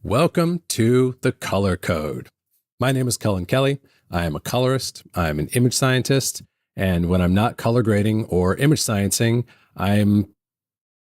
Welcome to The Color Code. My name is Cullen Kelly. I am a colorist. I'm an image scientist. And when I'm not color grading or image sciencing, I'm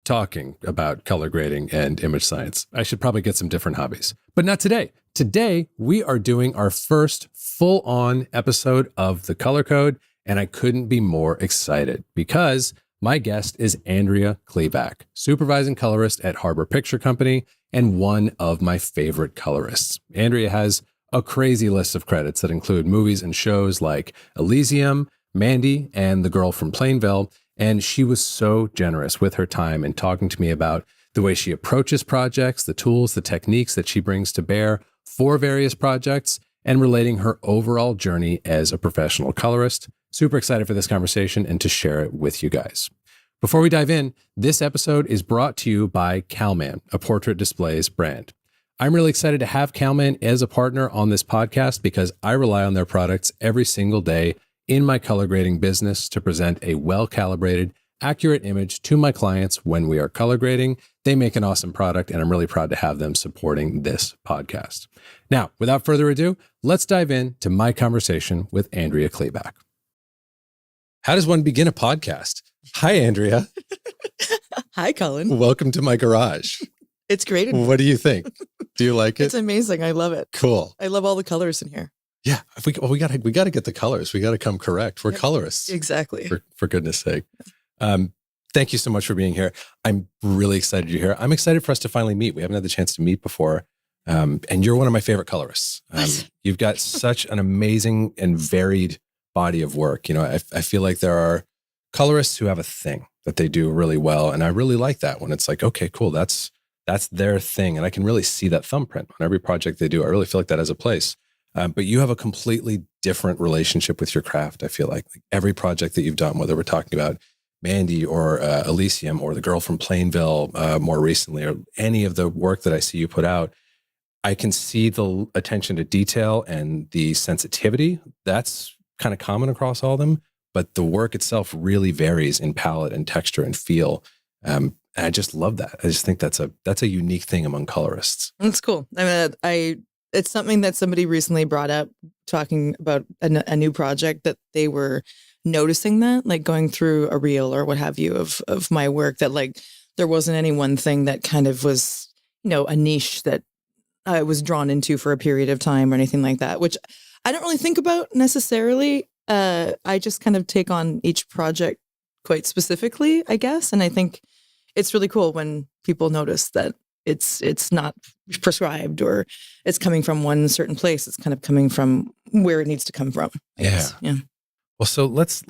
talking about color grading and image science. I should probably get some different hobbies, but not today. Today, we are doing our first full-on episode of The Color Code, and I couldn't be more excited because my guest is Andrea Chlebak, supervising colorist at Harbor Picture Company and one of my favorite colorists. Andrea has a crazy list of credits that include movies and shows like Elysium, Mandy, and The Girl from Plainville, and she was so generous with her time in talking to me about the way she approaches projects, the tools, the techniques that she brings to bear for various projects, and relating her overall journey as a professional colorist. Super excited for this conversation and to share it with you guys. Before we dive in, this episode is brought to you by Calman, a portrait displays brand. I'm really excited to have Calman as a partner on this podcast because I rely on their products every single day in my color grading business to present a well-calibrated, accurate image to my clients when we are color grading. They make an awesome product, and I'm really proud to have them supporting this podcast. Now, without further ado, let's dive into my conversation with Andrea Chlebak. How does one begin a podcast? Hi, Andrea. Hi, Cullen. Welcome to my garage. It's great. What do you think? Do you like it? It's amazing. I love it. Cool. I love all the colors in here. Yeah. We got to get the colors. We got to come correct. We're colorists. Exactly. For goodness sake. Thank you so much for being here. I'm really excited you're here. I'm excited for us to finally meet. We haven't had the chance to meet before. And you're one of my favorite colorists. You've got such an amazing and varied body of work. You know, I feel like there are colorists who have a thing that they do really well. And I really like that when it's like, okay, cool. That's their thing. And I can really see that thumbprint on every project they do. I really feel like that has a place. But you have a completely different relationship with your craft. I feel like every project that you've done, whether we're talking about Mandy or Elysium or The Girl from Plainville more recently, or any of the work that I see you put out, I can see the attention to detail and the sensitivity. That's kind of common across all of them. But the work itself really varies in palette and texture and feel. And I just love that. I just think that's a unique thing among colorists. That's cool. I mean, it's something that somebody recently brought up talking about a new project that they were noticing that, like going through a reel or what have you of my work, that like there wasn't any one thing that kind of was, a niche that I was drawn into for a period of time or anything like that, which I don't really think about necessarily. I just kind of take on each project quite specifically, I guess. And I think it's really cool when people notice that it's not prescribed or it's coming from one certain place. It's kind of coming from where it needs to come from. I guess. Yeah. Well, so let's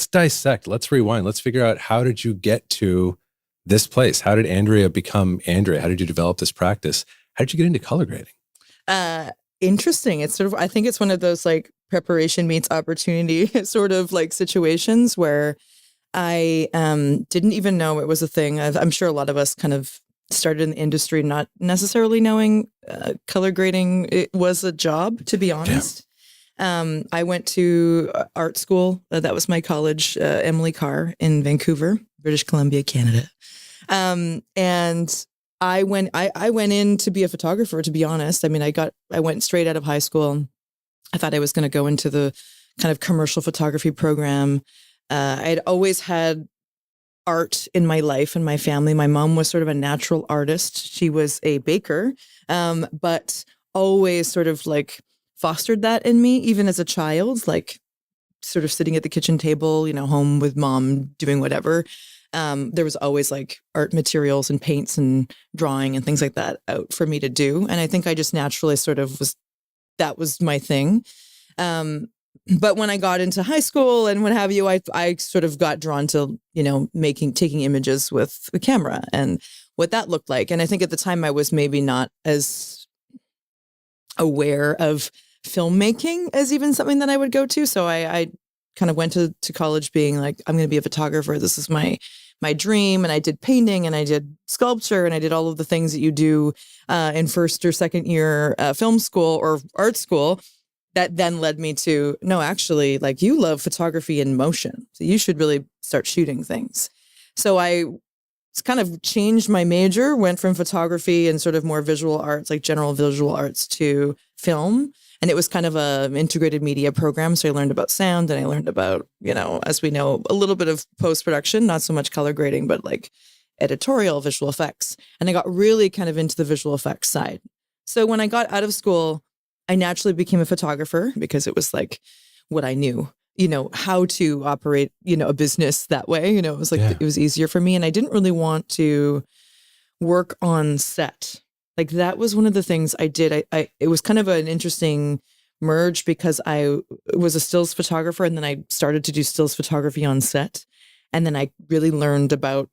dissect. Let's rewind. Let's figure out, how did you get to this place? How did Andrea become Andrea? How did you develop this practice? How did you get into color grading? Interesting. It's sort of, I think it's one of those like preparation meets opportunity sort of like situations where I didn't even know it was a thing. I'm sure a lot of us kind of started in the industry not necessarily knowing color grading it was a job, to be honest. Yeah. I went to art school. That was my college, Emily Carr in Vancouver, British Columbia, Canada. And I went in to be a photographer, to be honest. I mean, I went straight out of high school. I thought I was going to go into the kind of commercial photography program. I'd always had art in my life and my family. My mom was sort of a natural artist. She was a baker, but always sort of like fostered that in me, even as a child, like sort of sitting at the kitchen table, home with mom doing whatever. There was always like art materials and paints and drawing and things like that out for me to do. And I think I just naturally sort of that was my thing. But when I got into high school and what have you, I sort of got drawn to, taking images with the camera and what that looked like. And I think at the time I was maybe not as aware of filmmaking as even something that I would go to. So I kind of went to college being like, I'm going to be a photographer. This is my dream. And I did painting and I did sculpture and I did all of the things that you do in first or second year film school or art school. That then led me to, no, actually, like you love photography in motion. So you should really start shooting things. So I it's kind of changed my major, went from photography and sort of more visual arts, like general visual arts, to film. And it was kind of a integrated media program. So I learned about sound and I learned about, as we know, a little bit of post-production, not so much color grading, but like editorial visual effects. And I got really kind of into the visual effects side. So when I got out of school, I naturally became a photographer because it was like what I knew, how to operate, a business that way. It was like, It was easier for me. And I didn't really want to work on set. Like that was one of the things I did. It was kind of an interesting merge because I was a stills photographer and then I started to do stills photography on set. And then I really learned about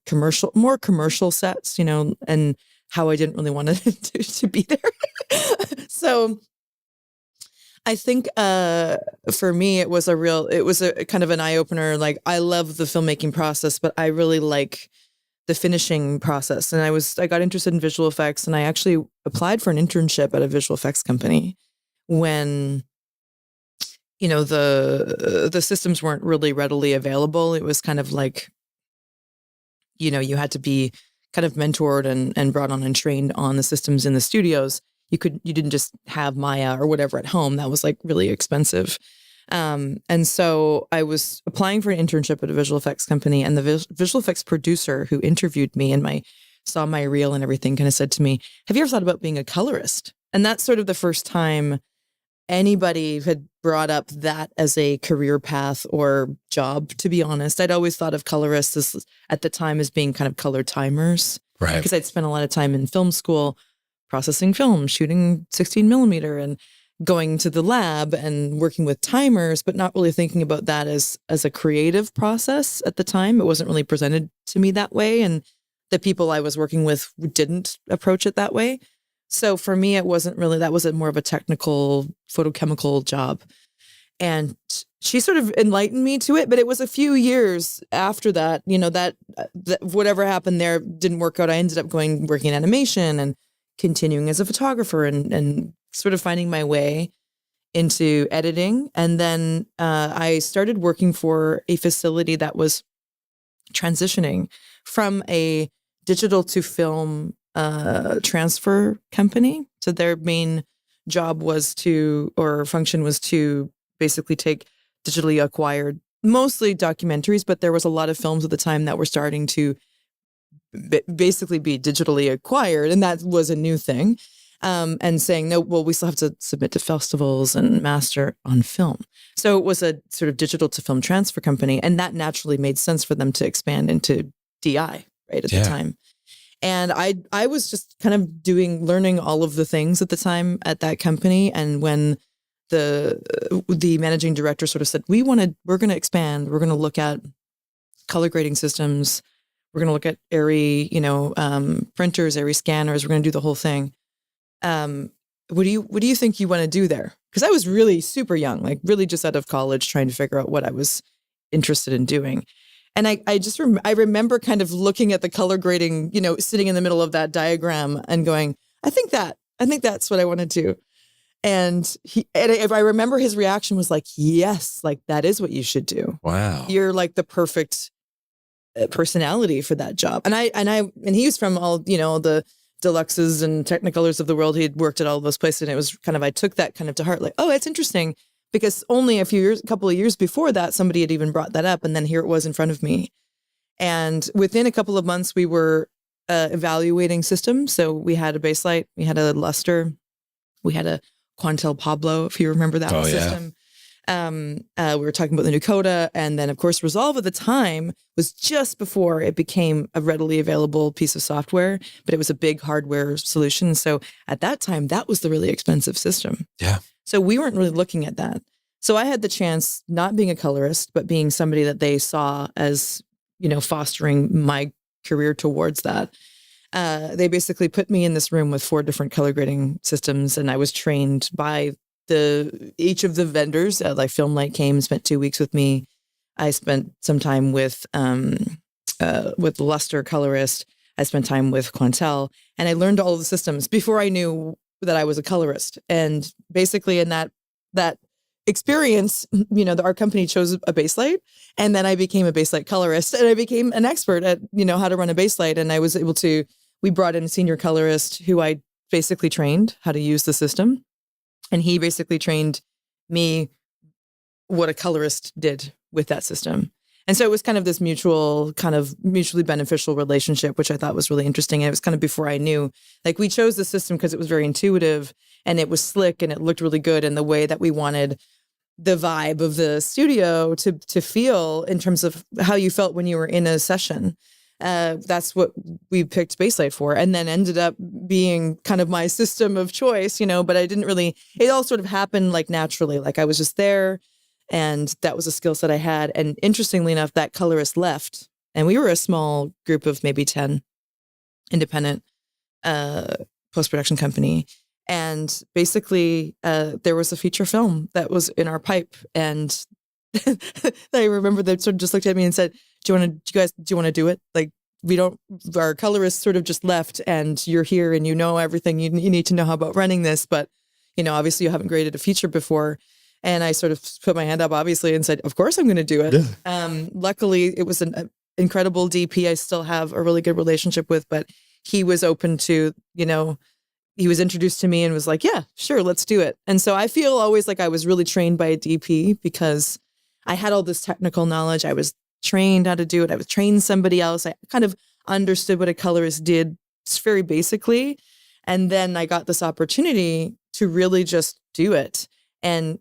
more commercial sets, and how I didn't really want to be there. So I think for me, it was a kind of an eye opener. Like I love the filmmaking process, but I really like the finishing process. And I got interested in visual effects, and I actually applied for an internship at a visual effects company when, the systems weren't really readily available. It was kind of like, you had to be kind of mentored and brought on and trained on the systems in the studios. You didn't just have Maya or whatever at home. That was like really expensive. And so I was applying for an internship at a visual effects company, and the visual effects producer who interviewed me and saw my reel and everything kind of said to me, "Have you ever thought about being a colorist?" And that's sort of the first time anybody had brought up that as a career path or job, to be honest. I'd always thought of colorists at the time as being kind of color timers. Right. Because I'd spent a lot of time in film school processing film, shooting 16 millimeter and going to the lab and working with timers, but not really thinking about that as a creative process at the time. It wasn't really presented to me that way. And the people I was working with didn't approach it that way. So for me, it wasn't really, that was more of a technical photochemical job. And she sort of enlightened me to it, but it was a few years after that, that whatever happened there didn't work out. I ended up working in animation and continuing as a photographer and sort of finding my way into editing. And then I started working for a facility that was transitioning from a digital to film transfer company. So their main job function was to basically take digitally acquired, mostly documentaries, but there was a lot of films at the time that were starting to basically be digitally acquired. And that was a new thing. And saying, no, well, we still have to submit to festivals and master on film. So it was a sort of digital to film transfer company. And that naturally made sense for them to expand into DI, right, at the time. And I was just kind of learning all of the things at the time at that company. And when the managing director sort of said, we're going to expand, we're going to look at color grading systems, we're going to look at ARRI, printers, ARRI scanners, we're going to do the whole thing. What do you think you want to do there? Because I was really super young, like really just out of college, trying to figure out what I was interested in doing. And I remember kind of looking at the color grading, sitting in the middle of that diagram and going, I think that's what I want to do. And if I remember, his reaction was like, yes, like that is what you should do. Wow. You're like the perfect personality for that job. And he was from all, the Deluxes and Technicolors of the world. He had worked at all those places. And it was kind of, I took that kind of to heart, like, oh, it's interesting. Because only a couple of years before that, somebody had even brought that up. And then here it was in front of me. And within a couple of months, we were evaluating systems. So we had a Baselight, we had a Luster, we had a Quantel Pablo, if you remember that system. We were talking about the new Kodak. And then, of course, Resolve at the time was just before it became a readily available piece of software, but it was a big hardware solution. So at that time, that was the really expensive system. Yeah. So we weren't really looking at that. So I had the chance, not being a colorist, but being somebody that they saw as, fostering my career towards that. They basically put me in this room with 4 different color grading systems, and I was trained by each of the vendors. Like Filmlight came and spent 2 weeks with me. I spent some time with Luster colorist. I spent time with Quantel, and I learned all of the systems before I knew that I was a colorist. And basically in that experience, our company chose a baselight, and then I became a baselight colorist, and I became an expert at, how to run a baselight. And I was able to, we brought in a senior colorist who I basically trained how to use the system. And he basically trained me what a colorist did with that system. And so it was kind of this mutually beneficial relationship, which I thought was really interesting. And it was kind of before I knew, like, we chose the system because it was very intuitive and it was slick and it looked really good in the way that we wanted the vibe of the studio to feel in terms of how you felt when you were in a session. That's what we picked Baselight for, and then ended up being kind of my system of choice, but I didn't really, it all sort of happened like naturally. Like, I was just there, and that was a skill set I had. And interestingly enough, that colorist left, and we were a small group of maybe 10 independent post-production company. And basically, there was a feature film that was in our pipe, and I remember they sort of just looked at me and said, do you want to do it? Like, our colorist sort of just left, and you're here and you know everything you need to know about running this. But, obviously you haven't graded a feature before. And I sort of put my hand up, obviously, and said, of course I'm going to do it. Yeah. Luckily, it was an incredible DP I still have a really good relationship with, but he was open to, he was introduced to me and was like, yeah, sure, let's do it. And so I feel always like I was really trained by a DP because I had all this technical knowledge. I was trained how to do it. I was trained somebody else. I kind of understood what a colorist did very basically. And then I got this opportunity to really just do it. And,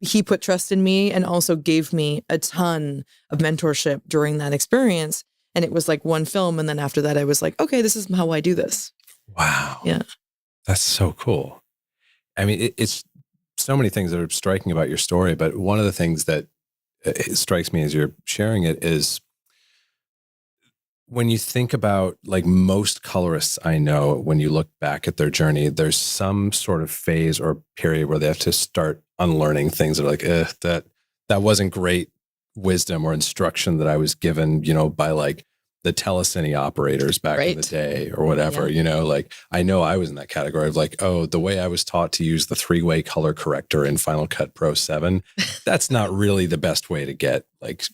he put trust in me and also gave me a ton of mentorship during that experience. And it was like one film. And then after that, I was like, okay, this is how I do this. Wow. Yeah. That's so cool. I mean, it's so many things that are striking about your story, but one of the things that strikes me as you're sharing it is when you think about, like, most colorists I know, when you look back at their journey, there's some sort of phase or period where they have to start unlearning things that are like, that wasn't great wisdom or instruction that I was given, by like the telecine operators back in the day or whatever, like, I know I was in that category of like, oh, the way I was taught to use the 3-way color corrector in Final Cut Pro 7, that's not really the best way to get like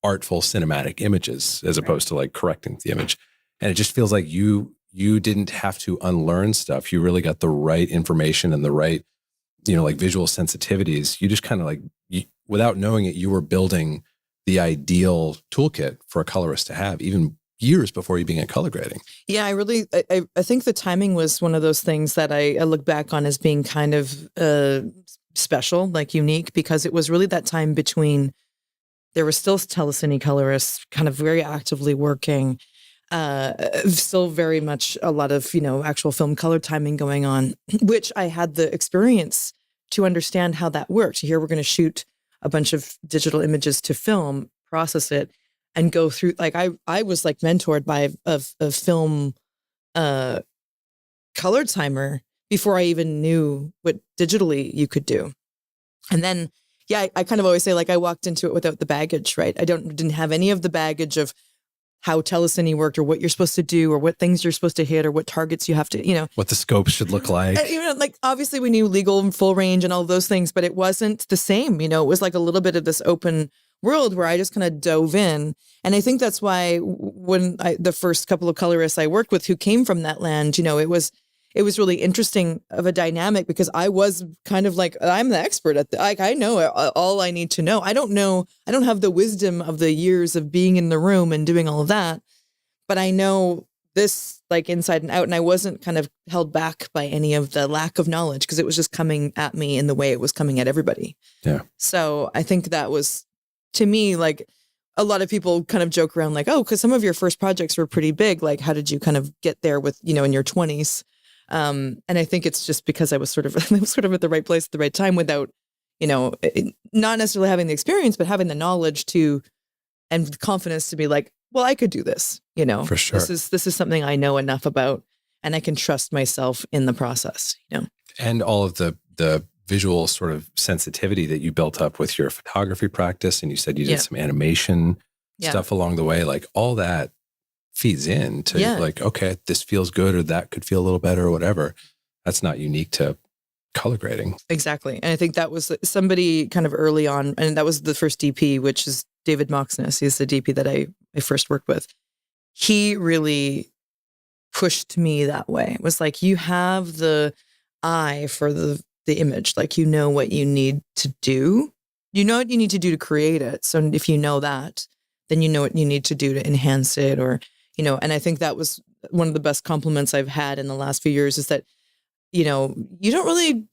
artful cinematic images as opposed to like correcting the image. And it just feels like you didn't have to unlearn stuff. You really got the right information and the right, like visual sensitivities. You just kind of like, without knowing it, you were building the ideal toolkit for a colorist to have even years before you began color grading. Yeah, I think the timing was one of those things that I look back on as being kind of special, like unique, because it was really that time between, there were still telecine colorists kind of very actively working, still very much a lot of, actual film color timing going on, which I had the experience to understand how that worked. Here we're going to shoot a bunch of digital images to film, process it, and go through, like, I was like mentored by a film color timer before I even knew what digitally you could do. And then, yeah, I kind of always say, like, I walked into it without the baggage, right? I didn't have any of the baggage of how telecine worked or what you're supposed to do or what things you're supposed to hit or what targets you have to, what the scopes should look like. Like, obviously we knew legal and full range and all those things, but it wasn't the same. It was like a little bit of this open world where I just kind of dove in. And I think that's why when the first couple of colorists I worked with who came from that land, it was really interesting of a dynamic because I was kind of like, I'm the expert at I know all I need to know. I don't have the wisdom of the years of being in the room and doing all of that, but I know this like inside and out. And I wasn't kind of held back by any of the lack of knowledge because it was just coming at me in the way it was coming at everybody. Yeah. So I think that was, to me, like, a lot of people kind of joke around like, oh, because some of your first projects were pretty big. Like, how did you kind of get there with, in your 20s? And I think it's just because I was sort of at the right place at the right time without, not necessarily having the experience, but having the knowledge to, and the confidence to be like, well, I could do this, For sure. This is something I know enough about and I can trust myself in the process, And all of the visual sort of sensitivity that you built up with your photography practice. And you said you did some animation stuff along the way, like all that feeds in to like, okay, this feels good or that could feel a little better or whatever. That's not unique to color grading. Exactly. And I think that was somebody kind of early on, and that was the first DP, which is David Moxness. He's the DP that I first worked with. He really pushed me that way. It was like, you have the eye for the image. Like, you know what you need to do. You know what you need to do to create it. So if you know that, then you know what you need to do to enhance it, or, you know, and I think that was one of the best compliments I've had in the last few years, is that, you know, you don't really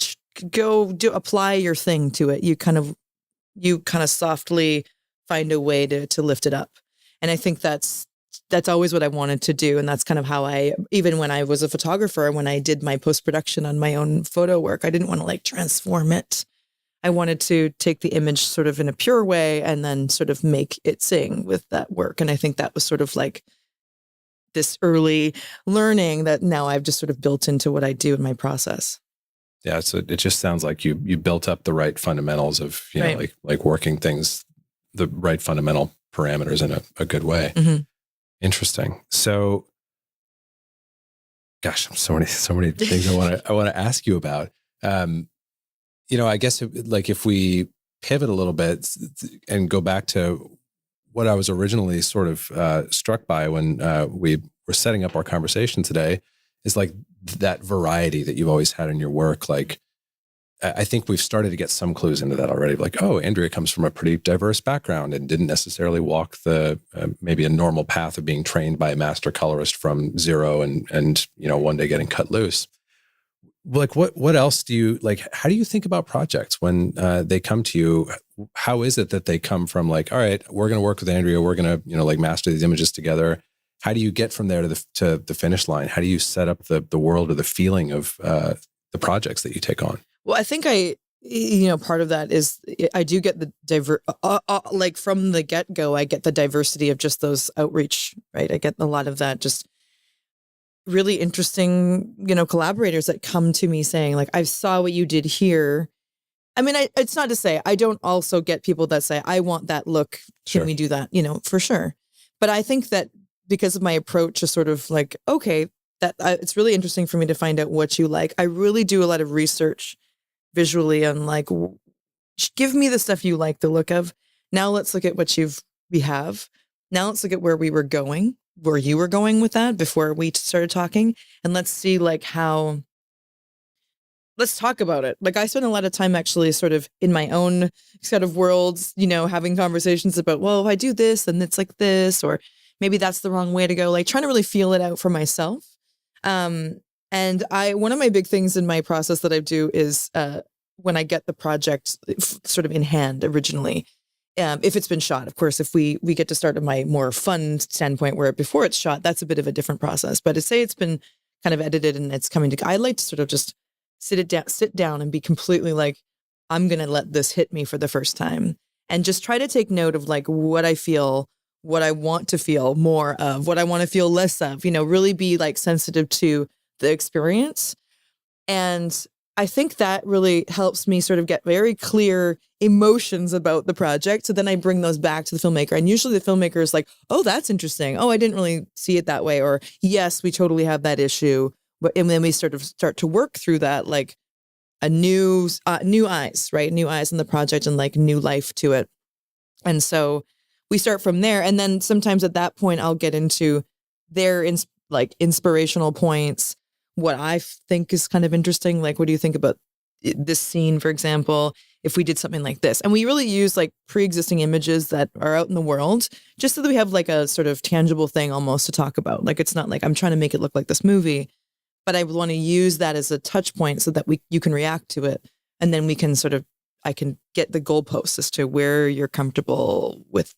apply your thing to it. You kind of softly find a way to lift it up. And I think that's always what I wanted to do. And that's kind of how even when I was a photographer, when I did my post-production on my own photo work, I didn't want to like transform it. I wanted to take the image sort of in a pure way and then sort of make it sing with that work. And I think that was sort of like this early learning that now I've just sort of built into what I do in my process. Yeah, so it just sounds like you built up the right fundamentals of, you know, like working things, the right fundamental parameters in a good way. Mm-hmm. Interesting. So, gosh, so many things I want to ask you about. You know, I guess if we pivot a little bit and go back to what I was originally sort of struck by when we were setting up our conversation today, is like that variety that you've always had in your work. Like, I think we've started to get some clues into that already. Like, oh, Andrea comes from a pretty diverse background and didn't necessarily walk the maybe a normal path of being trained by a master colorist from zero and you know, one day getting cut loose. Like, what else do you like? How do you think about projects when they come to you? How is it that they come from like, all right, we're going to work with Andrea, we're going to, you know, like master these images together? How do you get from there to the finish line? How do you set up the world or the feeling of the projects that you take on? Well, I think part of that is I do get the like from the get-go, I get the diversity of just those outreach, right? I get a lot of that, just really interesting, you know, collaborators that come to me saying like, I saw what you did here. I mean, it's not to say I don't also get people that say, I want that look. Can we do that? You know, for sure. But I think that because of my approach is sort of like, okay, it's really interesting for me to find out what you like. I really do a lot of research visually on like, give me the stuff you like the look of. Now let's look at what we have. Now let's look at where you were going with that before we started talking. And let's see like let's talk about it. Like, I spend a lot of time actually sort of in my own sort of worlds, you know, having conversations about, well, if I do this, then it's like this, or maybe that's the wrong way to go, like trying to really feel it out for myself. And one of my big things in my process that I do is when I get the project sort of in hand originally, if it's been shot, of course, if we get to start at my more fun standpoint where before it's shot, that's a bit of a different process. But to say it's been kind of edited and it's coming to, I like to sort of just sit down and be completely like, I'm going to let this hit me for the first time and just try to take note of like what I feel, what I want to feel more of, what I want to feel less of, you know, really be like sensitive to the experience. And I think that really helps me sort of get very clear emotions about the project. So then I bring those back to the filmmaker. And usually the filmmaker is like, oh, that's interesting. Oh, I didn't really see it that way. Or yes, we totally have that issue. And then we start to work through that, like a new eyes, right? New eyes on the project and like new life to it. And so we start from there. And then sometimes at that point, I'll get into their inspirational points, what I think is kind of interesting. Like, what do you think about this scene, for example, if we did something like this? And we really use like pre-existing images that are out in the world, just so that we have like a sort of tangible thing almost to talk about. Like, it's not like I'm trying to make it look like this movie, but I want to use that as a touch point so that you can react to it. And then we can I can get the goalposts as to where you're comfortable with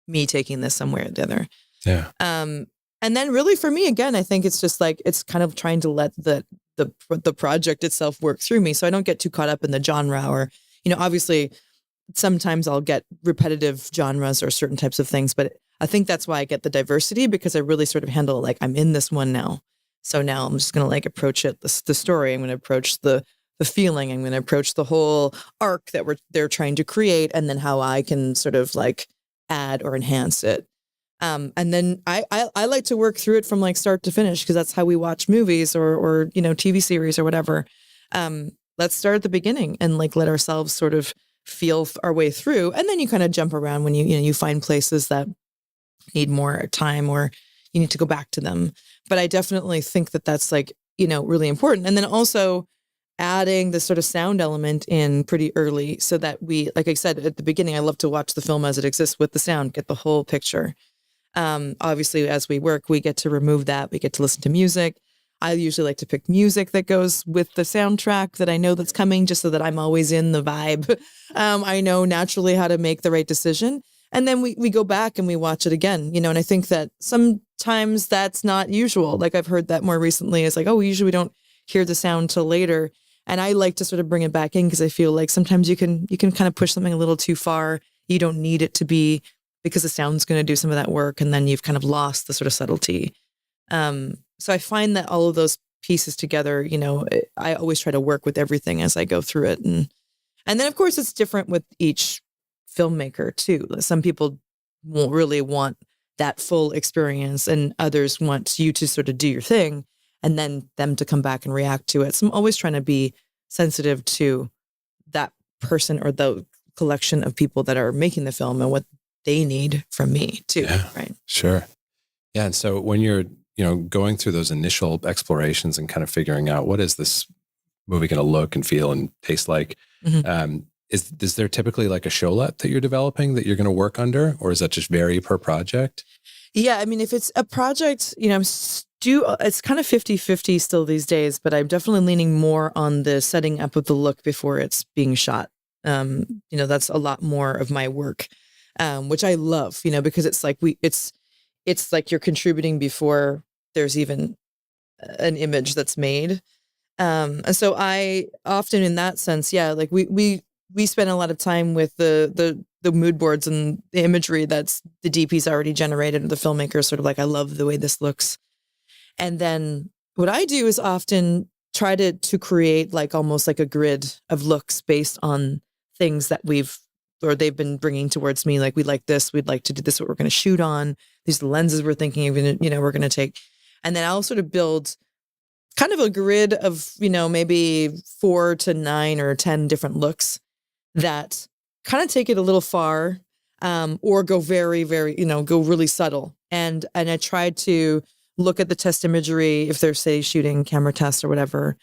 me taking this somewhere or the other. Yeah. And then really for me, again, I think it's just like, it's kind of trying to let the project itself work through me. So I don't get too caught up in the genre or, you know, obviously sometimes I'll get repetitive genres or certain types of things, but I think that's why I get the diversity, because I really sort of handle like, I'm in this one now. So now I'm just going to like approach it, the story. I'm going to approach the feeling. I'm going to approach the whole arc that they're trying to create, and then how I can sort of like add or enhance it. And then I like to work through it from like start to finish, because that's how we watch movies or you know, TV series or whatever. let's start at the beginning and like let ourselves sort of feel our way through. And then you kind of jump around when you find places that need more time or you need to go back to them. But I definitely think that that's like, really important. And then also adding the sort of sound element in pretty early so that we, like I said at the beginning, I love to watch the film as it exists with the sound, get the whole picture. Obviously, as we work, we get to remove that. We get to listen to music. I usually like to pick music that goes with the soundtrack that I know that's coming, just so that I'm always in the vibe. I know naturally how to make the right decision. And then we go back and we watch it again, and I think that sometimes that's not usual. Like I've heard that more recently. It's like, oh, usually we don't hear the sound till later. And I like to sort of bring it back in because I feel like sometimes you can kind of push something a little too far. You don't need it to be because the sound's going to do some of that work. And then you've kind of lost the sort of subtlety. So I find that all of those pieces together, I always try to work with everything as I go through it. And then, of course, it's different with each filmmaker, too. Some people won't really want that full experience and others want you to sort of do your thing and then them to come back and react to it. So I'm always trying to be sensitive to that person or the collection of people that are making the film and what they need from me, too. Yeah, right. Sure. Yeah. And so when you're going through those initial explorations and kind of figuring out what is this movie going to look and feel and taste like, is there typically like a show LUT that you're developing that you're going to work under, or is that just vary per project? Yeah, I mean, if it's a project, it's kind of 50-50 still these days, but I'm definitely leaning more on the setting up of the look before it's being shot. That's a lot more of my work, which I love, because it's like it's like you're contributing before there's even an image that's made. And so I often in that sense, like we spend a lot of time with the mood boards and the imagery that's the DP's already generated, or the filmmaker sort of like, I love the way this looks. And then what I do is often try to create like almost like a grid of looks based on things that they've been bringing towards me. Like, we like this, we'd like to do this, what we're going to shoot on. These are the lenses we're thinking of, we're going to take. And then I'll sort of build kind of a grid of, maybe 4 to 9 or 10 different looks that kind of take it a little far, or go very, very, go really subtle. And I try to look at the test imagery if they're, say, shooting camera tests or whatever,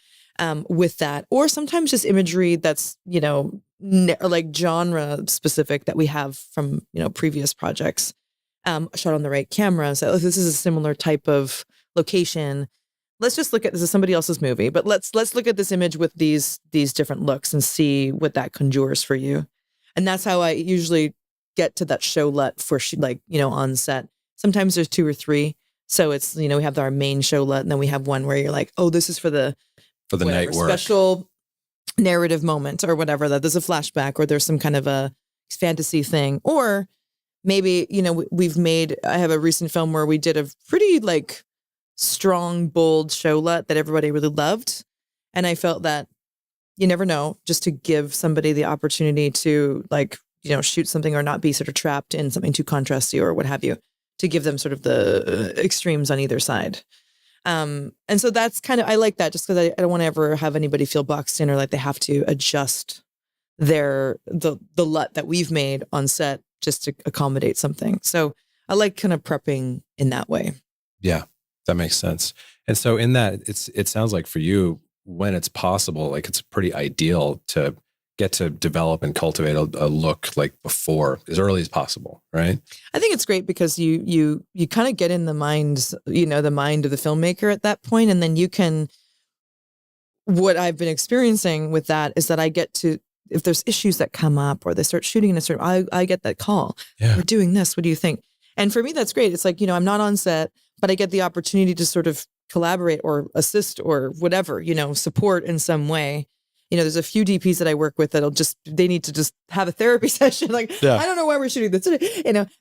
with that, or sometimes just imagery that's, like genre specific that we have from, previous projects, shot on the right camera. So this is a similar type of location. Let's just look at this as somebody else's movie, but let's look at this image with these different looks and see what that conjures for you. And that's how I usually get to that show LUT for on set. Sometimes there's 2 or 3. So it's, we have our main show LUT, and then we have one where you're like, oh, this is for the night work, special narrative moment or whatever, that there's a flashback or there's some kind of a fantasy thing. Or maybe, I have a recent film where we did a pretty like strong, bold show LUT that everybody really loved. And I felt that you never know, just to give somebody the opportunity to shoot something or not be sort of trapped in something too contrasty or what have you, to give them sort of the extremes on either side. And so that's kind of, I like that just because I don't want to ever have anybody feel boxed in or like they have to adjust the LUT that we've made on set just to accommodate something. So I like kind of prepping in that way. Yeah, that makes sense. And so in that, it sounds like for you, when it's possible, like it's pretty ideal to get to develop and cultivate a look like before, as early as possible, right? I think it's great because you kind of get in the mind, the mind of the filmmaker at that point, and then you can. What I've been experiencing with that is that I get to, if there's issues that come up or they start shooting in a certain, I get that call. Yeah. We're doing this. What do you think? And for me, that's great. It's like, I'm not on set, but I get the opportunity to sort of collaborate or assist or whatever, support in some way. There's a few DPs that I work with they need to just have a therapy session. Like, yeah. I don't know why we're shooting this,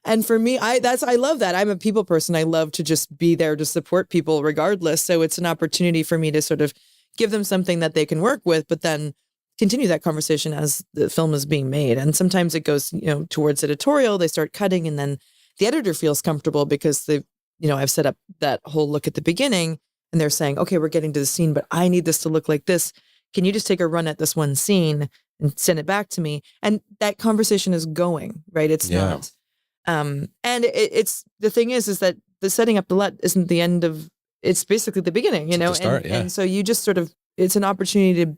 and for me, I love that. I'm a people person. I love to just be there to support people regardless. So it's an opportunity for me to sort of give them something that they can work with, but then continue that conversation as the film is being made. And sometimes it goes, towards editorial, they start cutting, and then the editor feels comfortable because I've set up that whole look at the beginning, and they're saying, okay, we're getting to the scene, but I need this to look like this. can you just take a run at this one scene and send it back to me? And that conversation is going, right? It's not. And it's the thing is that the setting up the LUT isn't the end of, it's basically the beginning, you know? The start, and so you just sort of, it's an opportunity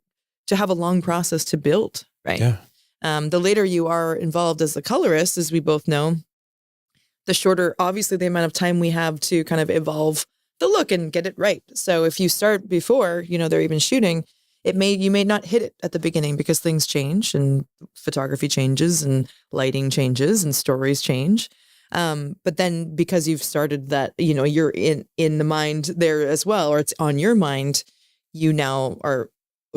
to have a long process to build, right? Yeah. The later you are involved as a colorist, as we both know, the shorter, obviously, the amount of time we have to kind of evolve the look and get it right. So if you start before, you know, they're even shooting, you may not hit it at the beginning because things change and photography changes and lighting changes and stories change. But then because you've started that, you know, you're in the mind there as well, or it's on your mind, you now are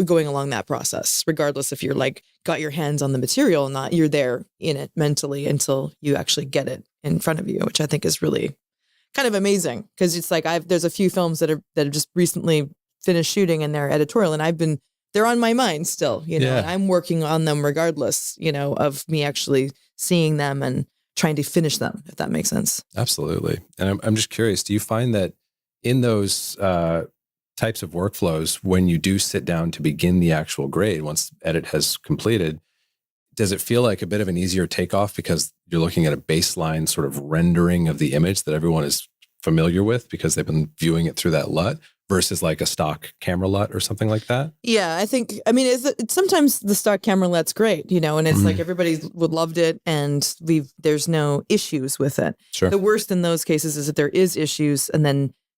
going along that process, regardless if you're like got your hands on the material or not, you're there in it mentally until you actually get it in front of you, which I think is really kind of amazing. Cause it's like, there's a few films that have just recently finished shooting and they're editorial and they're on my mind still, you know, and I'm working on them regardless, you know, of me actually seeing them and trying to finish them, if that makes sense. Absolutely. And I'm just curious, do you find that in those types of workflows, when you do sit down to begin the actual grade, once edit has completed, does it feel like a bit of an easier takeoff because you're looking at a baseline sort of rendering of the image that everyone is familiar with because they've been viewing it through that LUT versus like a stock camera LUT or something like that? Yeah, I mean, it's sometimes the stock camera LUT's great, you know, and it's like everybody would loved it and there's no issues with it. Sure. The worst in those cases is that there is issues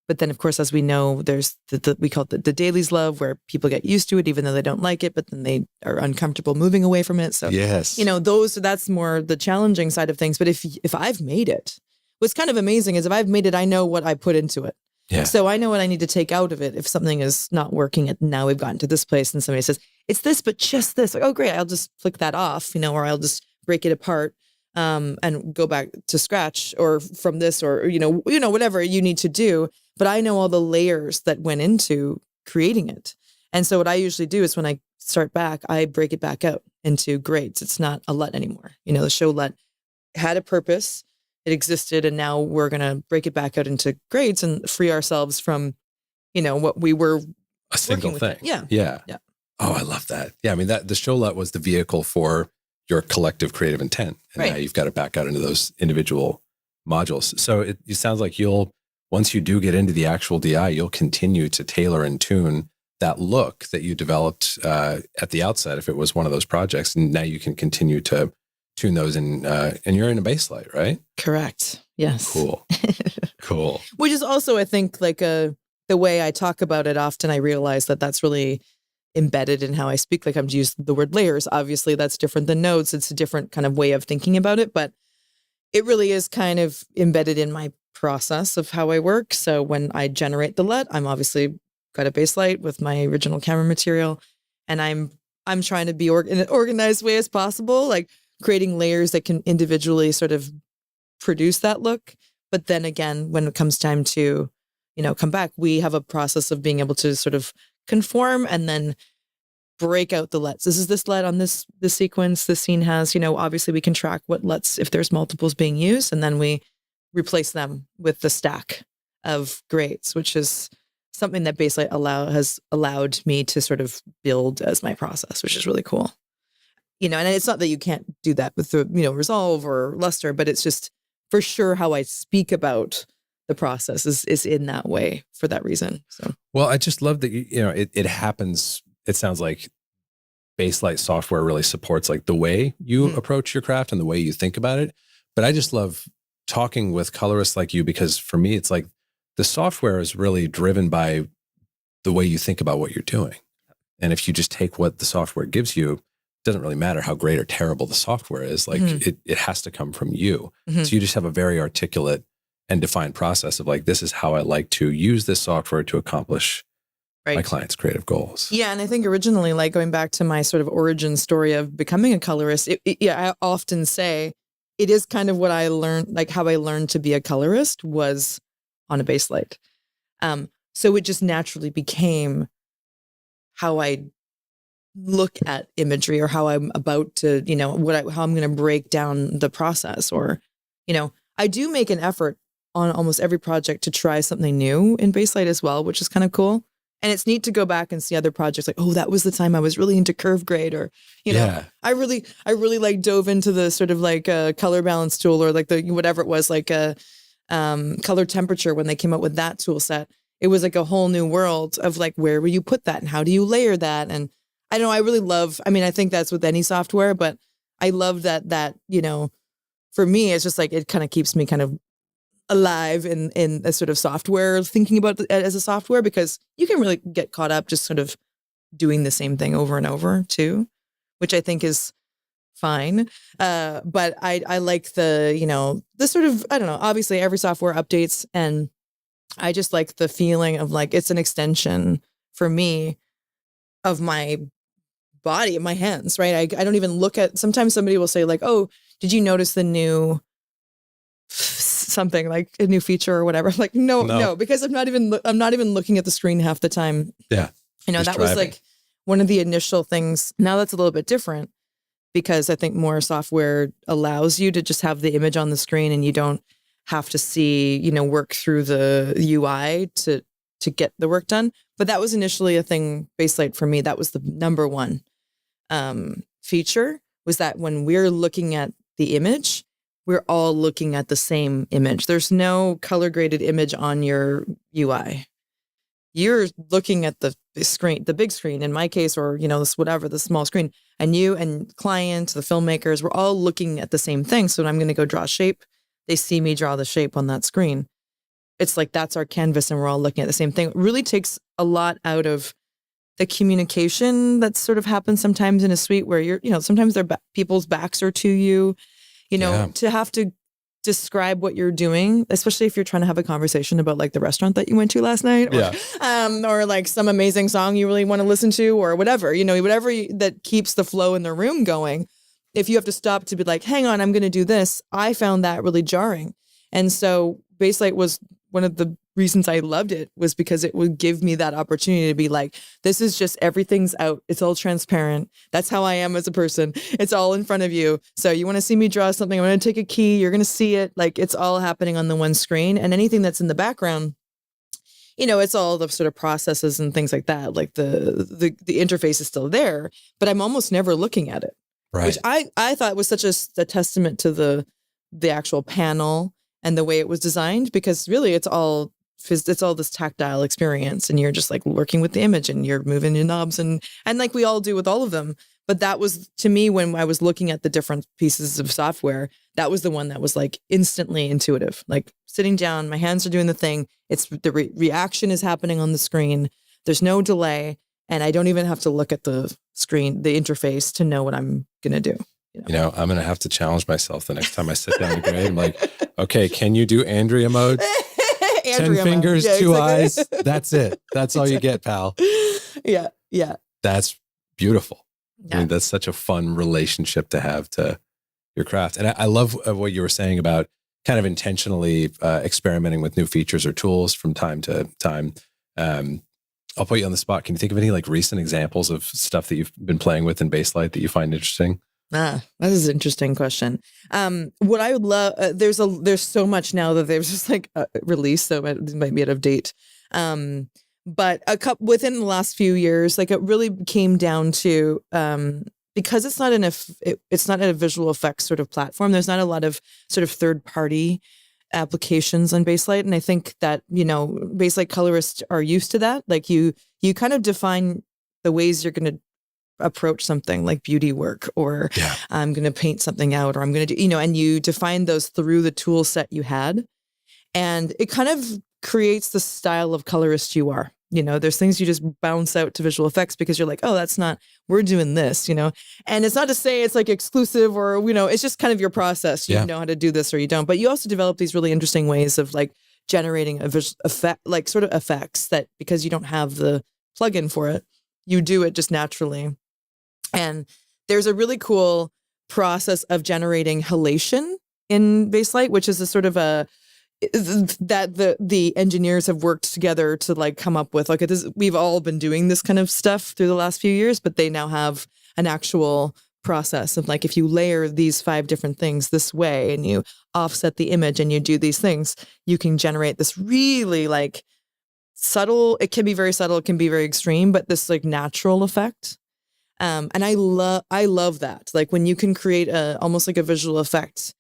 but then of course, as we know, there's we call it the dailies love where people get used to it, even though they don't like it, but then they are uncomfortable moving away from it. So, yes, you know, that's more the challenging side of things. But if I've made it, what's kind of amazing is if I've made it, I know what I put into it. Yeah. So I know what I need to take out of it. If something is not working, and now we've gotten to this place and somebody says, it's this, but just this. Like, oh, great. I'll just flick that off, you know, or I'll just break it apart and go back to scratch or from this or, you know, whatever you need to do. But I know all the layers that went into creating it. And so what I usually do is when I start back, I break it back out into grades. It's not a LUT anymore. You know, the show LUT had a purpose. It existed. And now we're going to break it back out into grades and free ourselves from, you know, what we were a single thing. Yeah. Oh, I love that. Yeah. I mean, the show LUT was the vehicle for your collective creative intent. And now you've got it back out into those individual modules. So it sounds like once you do get into the actual DI, you'll continue to tailor and tune that look that you developed at the outset, if it was one of those projects. And now you can continue to tune those and you're in a base light, right? Correct. Yes. Cool. Cool. Which is also, I think, like the way I talk about it often, I realize that that's really embedded in how I speak. Like I'm to use the word layers. Obviously, that's different than nodes. It's a different kind of way of thinking about it, but it really is kind of embedded in my process of how I work. So when I generate the LUT, I'm obviously got a base light with my original camera material, and I'm trying to be in an organized way as possible, like creating layers that can individually sort of produce that look. But then again, when it comes time to, you know, come back, we have a process of being able to sort of conform and then break out the LUTs. This is this LUT on this sequence. This scene has, you know, obviously we can track what LUTs, if there's multiples being used, and then we replace them with the stack of grades, which is something that Baselight has allowed me to sort of build as my process, which is really cool. You know, and it's not that you can't do that with the, you know, Resolve or Luster, but it's just for sure how I speak about the process is in that way for that reason. So, well, I just love that, you know, it happens. It sounds like Baselight software really supports like the way you approach your craft and the way you think about it. But I just love talking with colorists like you, because for me, it's like the software is really driven by the way you think about what you're doing. And if you just take what the software gives you, it doesn't really matter how great or terrible the software is. Like it has to come from you. So you just have a very articulate and defined process of like, this is how I like to use this software to accomplish my client's creative goals. Yeah. And I think originally, like going back to my sort of origin story of becoming a colorist, I often say it is kind of what I learned, like how I learned to be a colorist was on a Baselight. So it just naturally became how I look at imagery or how I'm about to, you know, how I'm going to break down the process. Or, you know, I do make an effort on almost every project to try something new in Baselight as well, which is kind of cool. And it's neat to go back and see other projects like, oh, that was the time I was really into curve grade, or, you know, I really like dove into the sort of like a color balance tool, or like the, whatever it was, like a color temperature when they came out with that tool set. It was like a whole new world of like, where will you put that and how do you layer that? And I don't know, I really love, I mean, I think that's with any software, but I love that, you know, for me, it's just like, it kind of keeps me kind of alive in a sort of software, thinking about it as a software, because you can really get caught up just sort of doing the same thing over and over too, which I think is fine. But I like the, you know, the sort of, I don't know, obviously every software updates, and I just like the feeling of like, it's an extension for me of my body, my hands, right? I don't even look at, sometimes somebody will say like, oh, did you notice the new something, like a new feature or whatever? I'm like, no, because I'm not even looking at the screen half the time. Yeah. You know, that was like one of the initial things. Now that's a little bit different, because I think more software allows you to just have the image on the screen, and you don't have to see, you know, work through the UI to get the work done. But that was initially a thing, Baselight for me. That was the number one feature, was that when we're looking at the image, we're all looking at the same image. There's no color graded image on your UI. You're looking at the screen, the big screen in my case, or, you know, this, whatever, the small screen, and you and client, the filmmakers, we're all looking at the same thing. So when I'm going to go draw a shape, they see me draw the shape on that screen. It's like, that's our canvas, and we're all looking at the same thing. It really takes a lot out of the communication that sort of happens sometimes in a suite, where you're, you know, sometimes people's backs are to you, you know, to have to describe what you're doing, especially if you're trying to have a conversation about like the restaurant that you went to last night, or, or like some amazing song you really want to listen to, or whatever, you know, that keeps the flow in the room going. If you have to stop to be like, hang on, I'm going to do this, I found that really jarring. And so Baselight was one of the reasons I loved it, was because it would give me that opportunity to be like, this is just, everything's out. It's all transparent. That's how I am as a person. It's all in front of you. So you want to see me draw something, I'm going to take a key, you're going to see it. Like, it's all happening on the one screen, and anything that's in the background, you know, it's all the sort of processes and things like that. Like the interface is still there, but I'm almost never looking at it. Right. Which I thought was such a testament to the actual panel and the way it was designed, because really it's all this tactile experience, and you're just like working with the image, and you're moving your knobs, and like we all do with all of them. But that was, to me, when I was looking at the different pieces of software, that was the one that was like instantly intuitive. Like, sitting down, my hands are doing the thing. It's the reaction is happening on the screen. There's no delay. And I don't even have to look at the screen, the interface, to know what I'm going to do. You know, I'm going to have to challenge myself the next time I sit down to grade. I'm like, okay, can you do Andrea mode? 10 fingers, yeah, 2 exactly. eyes. That's it. That's all you get, pal. Yeah. Yeah. That's beautiful. Yeah. I mean, that's such a fun relationship to have to your craft. And I love what you were saying about kind of intentionally experimenting with new features or tools from time to time. I'll put you on the spot. Can you think of any like recent examples of stuff that you've been playing with in Baselight that you find interesting? That is an interesting question. What I would love, there's so much now that they've just like released, so it might be out of date. But within the last few years, like, it really came down to, because it's not it's not a visual effects sort of platform. There's not a lot of sort of third party applications on Baselight, and I think that, you know, Baselight colorists are used to that. Like, you kind of define the ways you're going to approach something like beauty work, or I'm going to paint something out, or I'm going to do, you know, and you define those through the tool set you had, and it kind of creates the style of colorist you are. You know, there's things you just bounce out to visual effects because you're like, oh, that's not, we're doing this, you know, and it's not to say it's like exclusive, or, you know, it's just kind of your process. You know how to do this or you don't, but you also develop these really interesting ways of like generating a visual effect, like sort of effects that, because you don't have the plugin for it, you do it just naturally. And there's a really cool process of generating halation in Baselight, which is a sort of that the engineers have worked together to like come up with. Like, we've all been doing this kind of stuff through the last few years, but they now have an actual process of like, if you layer these 5 different things this way, and you offset the image, and you do these things, you can generate this really like subtle. It can be very subtle. It can be very extreme, but this like natural effect. And I love that. Like when you can create almost like a visual effect.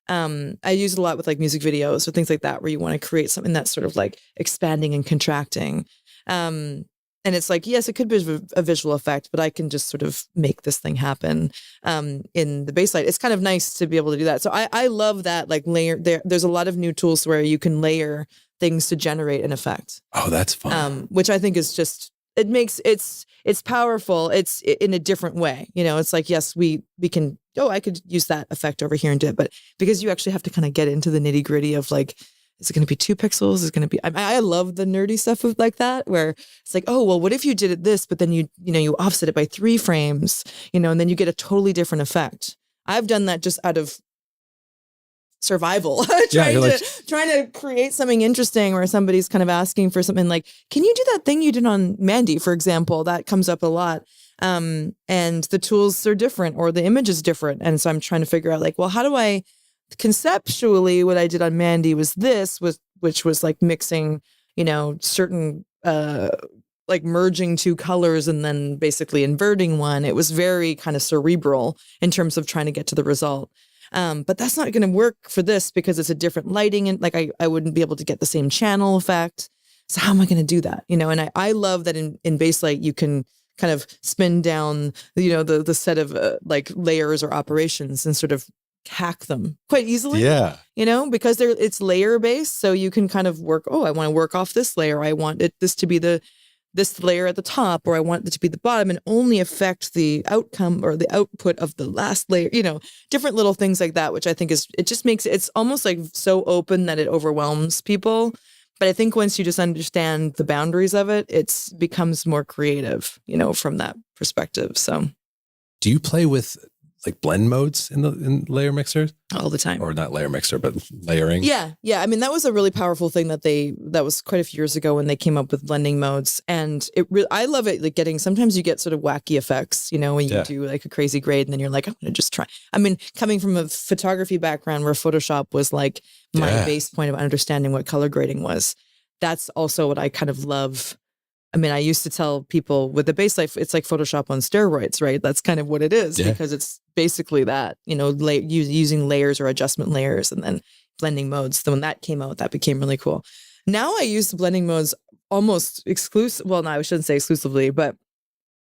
I use it a lot with like music videos or things like that, where you want to create something that's sort of like expanding and contracting. And it's like, yes, it could be a visual effect, but I can just sort of make this thing happen in the basslight. It's kind of nice to be able to do that. So I love that, like layer. There's a lot of new tools where you can layer things to generate an effect. Oh, that's fun. Which I think is just, it's powerful. It's in a different way. You know, it's like, yes, we can, I could use that effect over here and do it. But because you actually have to kind of get into the nitty gritty of like, is it going to be 2 pixels? Is it going to be, I love the nerdy stuff like that, where it's like, oh, well, what if you did it this, but then you offset it by 3 frames, and then you get a totally different effect. I've done that just out of survival, trying to create something interesting, where somebody's kind of asking for something like, can you do that thing you did on Mandy, for example? That comes up a lot. And the tools are different or the image is different. And so I'm trying to figure out like, well, how do I conceptually, what I did on Mandy which was like mixing, certain, like merging 2 colors and then basically inverting one. It was very kind of cerebral in terms of trying to get to the result. But that's not going to work for this because it's a different lighting and like I wouldn't be able to get the same channel effect. So how am I going to do that? And I love that in Basslight you can kind of spin down, the set of like layers or operations and sort of hack them quite easily. Yeah. Because it's layer based. So you can kind of work, I want to work off this layer. I want this to be this layer at the top, or I want it to be the bottom, and only affect the outcome or the output of the last layer, different little things like that, which I think it just makes it's almost like so open that it overwhelms people. But I think once you just understand the boundaries of it, it becomes more creative, from that perspective. So do you play with like blend modes in layer mixers all the time, or not layer mixer, but layering? Yeah. I mean, that was a really powerful thing that was quite a few years ago when they came up with blending modes, and I love it. Like sometimes you get sort of wacky effects, when you do like a crazy grade, and then you're like, I'm going to just try. I mean, coming from a photography background where Photoshop was like my base point of understanding what color grading was, that's also what I kind of love. I mean, I used to tell people with the Basslight, it's like Photoshop on steroids, right? That's kind of what it is, because it's basically that, using layers or adjustment layers and then blending modes. So when that came out, that became really cool. Now I use the blending modes almost exclusive. Well, no, I shouldn't say exclusively, but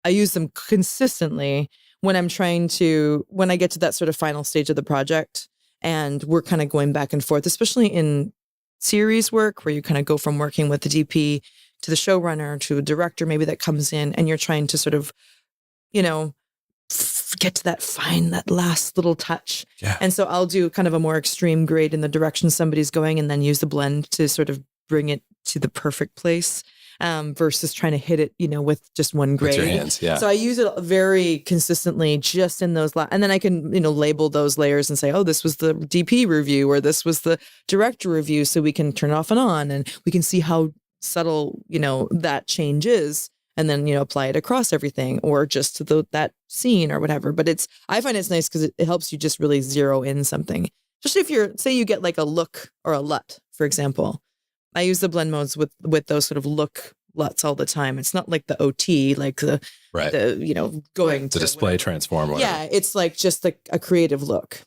I use them consistently when I get to that sort of final stage of the project and we're kind of going back and forth, especially in series work where you kind of go from working with the DP to the showrunner, to a director maybe that comes in, and you're trying to sort of, get to that last little touch. Yeah. And so I'll do kind of a more extreme grade in the direction somebody's going, and then use the blend to sort of bring it to the perfect place, versus trying to hit it, with just one grade. With your hands, yeah. So I use it very consistently just in those, and then I can, label those layers and say, oh, this was the DP review, or this was the director review. So we can turn it off and on, and we can see how subtle, that change is, and then, apply it across everything, or just to that scene or whatever. But I find it's nice because it helps you just really zero in something. Especially if say you get like a look or a LUT, for example. I use the blend modes with those sort of look LUTs all the time. It's not like the OT, like the going the display transform. Whatever. Yeah, it's like just like a creative look.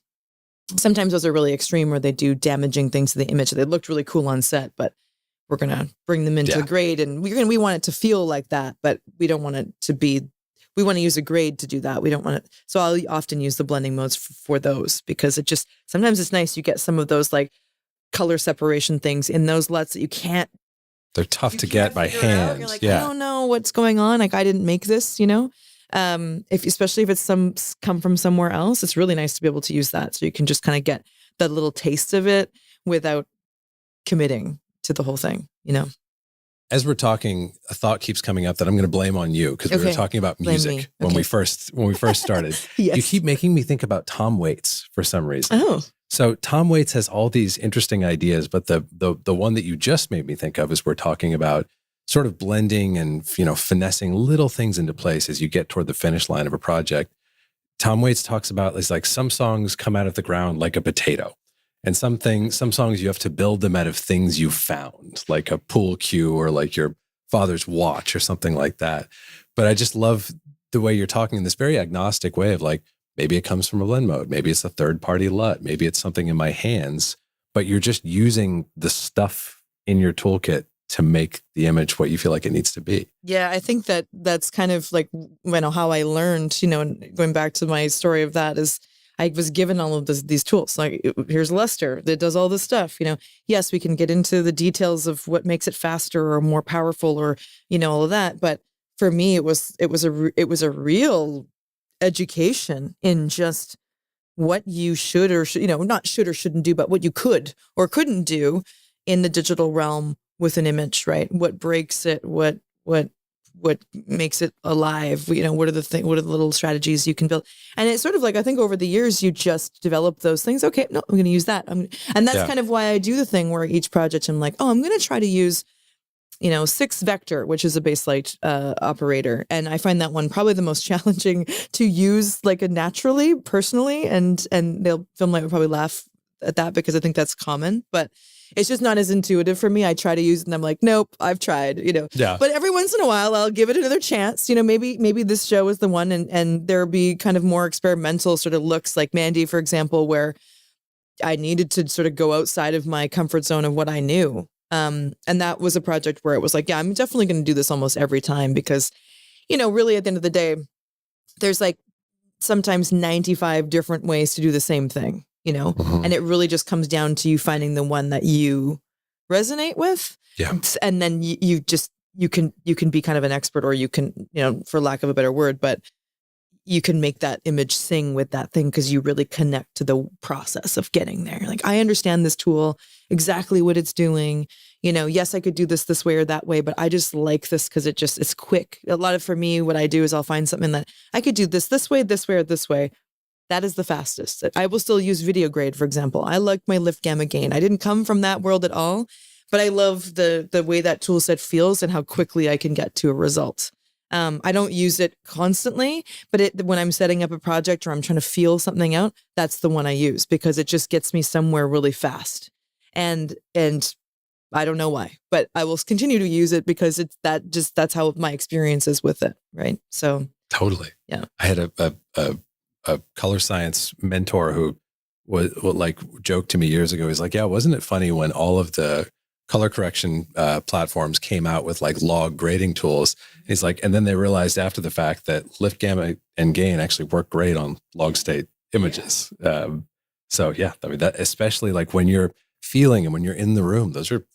Sometimes those are really extreme, where they do damaging things to the image. They looked really cool on set, but we're going to bring them into a grade, and we want it to feel like that, but we don't want it to be, we want to use a grade to do that. We don't want it. So I'll often use the blending modes for those, because sometimes it's nice. You get some of those like color separation things in those LUTs that you can't. They're tough to get by hand. You're like, I don't know what's going on. Like I didn't make this, especially if it's come from somewhere else, it's really nice to be able to use that. So you can just kind of get that little taste of it without committing to the whole thing, As we're talking, a thought keeps coming up that I'm going to blame on you, because we were talking about music when we first started. Yes. You keep making me think about Tom Waits for some reason. Oh. So Tom Waits has all these interesting ideas, but the one that you just made me think of is we're talking about sort of blending and finessing little things into place as you get toward the finish line of a project. Tom Waits talks about it's like some songs come out of the ground like a potato. And some songs you have to build them out of things you found, like a pool cue or like your father's watch or something like that. But I just love the way you're talking in this very agnostic way of like, maybe it comes from a blend mode. Maybe it's a third-party LUT. Maybe it's something in my hands, but you're just using the stuff in your toolkit to make the image what you feel like it needs to be. Yeah, I think that that's kind of like, how I learned, and going back to my story of that is I was given all of these tools. Like, here's Lester that does all this stuff. Yes, we can get into the details of what makes it faster or more powerful or, all of that. But for me, it was a real education in just what you should or not should or shouldn't do, but what you could or couldn't do in the digital realm with an image, right? What breaks it? What makes it alive? What are the little strategies you can build? And it's sort of like, I think over the years you just develop those things. Okay, no, I'm going to use that. And that's kind of why I do the thing where each project I'm like, I'm going to try to use 6 vector, which is a baselight operator. And I find that one probably the most challenging to use like naturally, personally. And Film Light would probably laugh at that because I think that's common, but it's just not as intuitive for me. I try to use it and I'm like, nope, I've tried, Yeah. But every once in a while I'll give it another chance. Maybe this show is the one and there'll be kind of more experimental sort of looks like Mandy, for example, where I needed to sort of go outside of my comfort zone of what I knew. And that was a project where it was like, yeah, I'm definitely going to do this almost every time because, really at the end of the day, there's like sometimes 95 different ways to do the same thing, and it really just comes down to you finding the one that you resonate with. Yeah. And then you can be kind of an expert, or you can, for lack of a better word, but you can make that image sing with that thing because you really connect to the process of getting there. Like, I understand this tool, exactly what it's doing. Yes, I could do this way or that way, but I just like this because it's quick. A lot of, for me, what I do is I'll find something that I could do this way, or this way. That is the fastest. I will still use video grade, for example. I like my lift gamma gain. I didn't come from that world at all, but I love the way that tool set feels and how quickly I can get to a result. I don't use it constantly, but when I'm setting up a project or I'm trying to feel something out, that's the one I use because it just gets me somewhere really fast. And I don't know why, but I will continue to use it because that's how my experience is with it. Right. So totally. Yeah. I had a color science mentor who was like joked to me years ago. He's like, yeah, wasn't it funny when all of the color correction platforms came out with like log grading tools? He's like, and then they realized after the fact that lift gamma and gain actually work great on log state images. So yeah, I mean, that especially like when you're feeling and when you're in the room, those are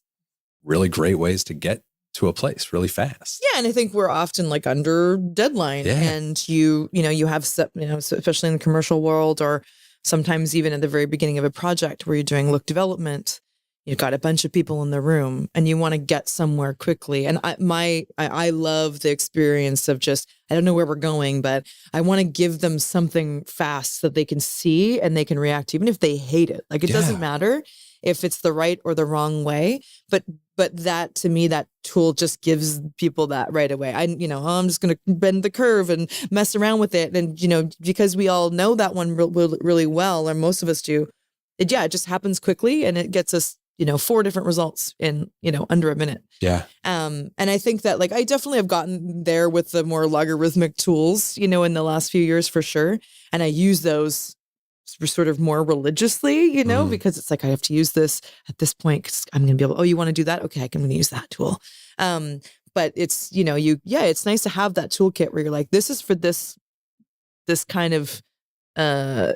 really great ways to get to a place really fast. Yeah, and I think we're often like under deadline, and you have especially in the commercial world, or sometimes even at the very beginning of a project where you're doing look development. You've got a bunch of people in the room and you want to get somewhere quickly. And I love the experience of just, I don't know where we're going, but I want to give them something fast that they can see and they can react to, even if they hate it. Like, it doesn't matter if it's the right or the wrong way, but that, to me, that tool just gives people that right away. I'm just going to bend the curve and mess around with it. And, because we all know that one really well, or most of us do, it just happens quickly and it gets us 4 different results in, under a minute. Yeah. And I think that, like, I definitely have gotten there with the more logarithmic tools, in the last few years for sure. And I use those sort of more religiously, because it's like, I have to use this at this point because I'm going to be able, you want to do that? Okay, I'm going to use that tool. But it's, it's nice to have that toolkit where you're like, this is for this kind of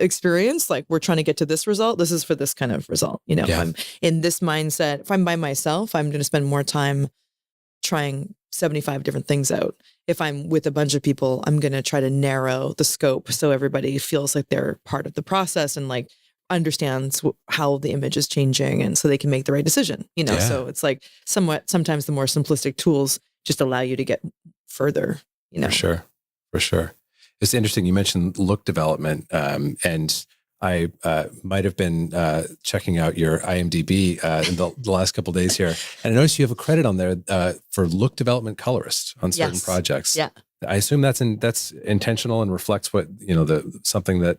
experience. Like, we're trying to get to this result. This is for this kind of result. If I'm in this mindset, if I'm by myself, I'm going to spend more time trying 75 different things out. If I'm with a bunch of people, I'm going to try to narrow the scope so everybody feels like they're part of the process and like understands how the image is changing, and so they can make the right decision. So it's like sometimes the more simplistic tools just allow you to get further. For sure. It's interesting. You mentioned look development, and I might have been checking out your IMDb in the last couple of days here, and I noticed you have a credit on there for look development colorist on certain projects. Yeah, I assume that's intentional and reflects what something that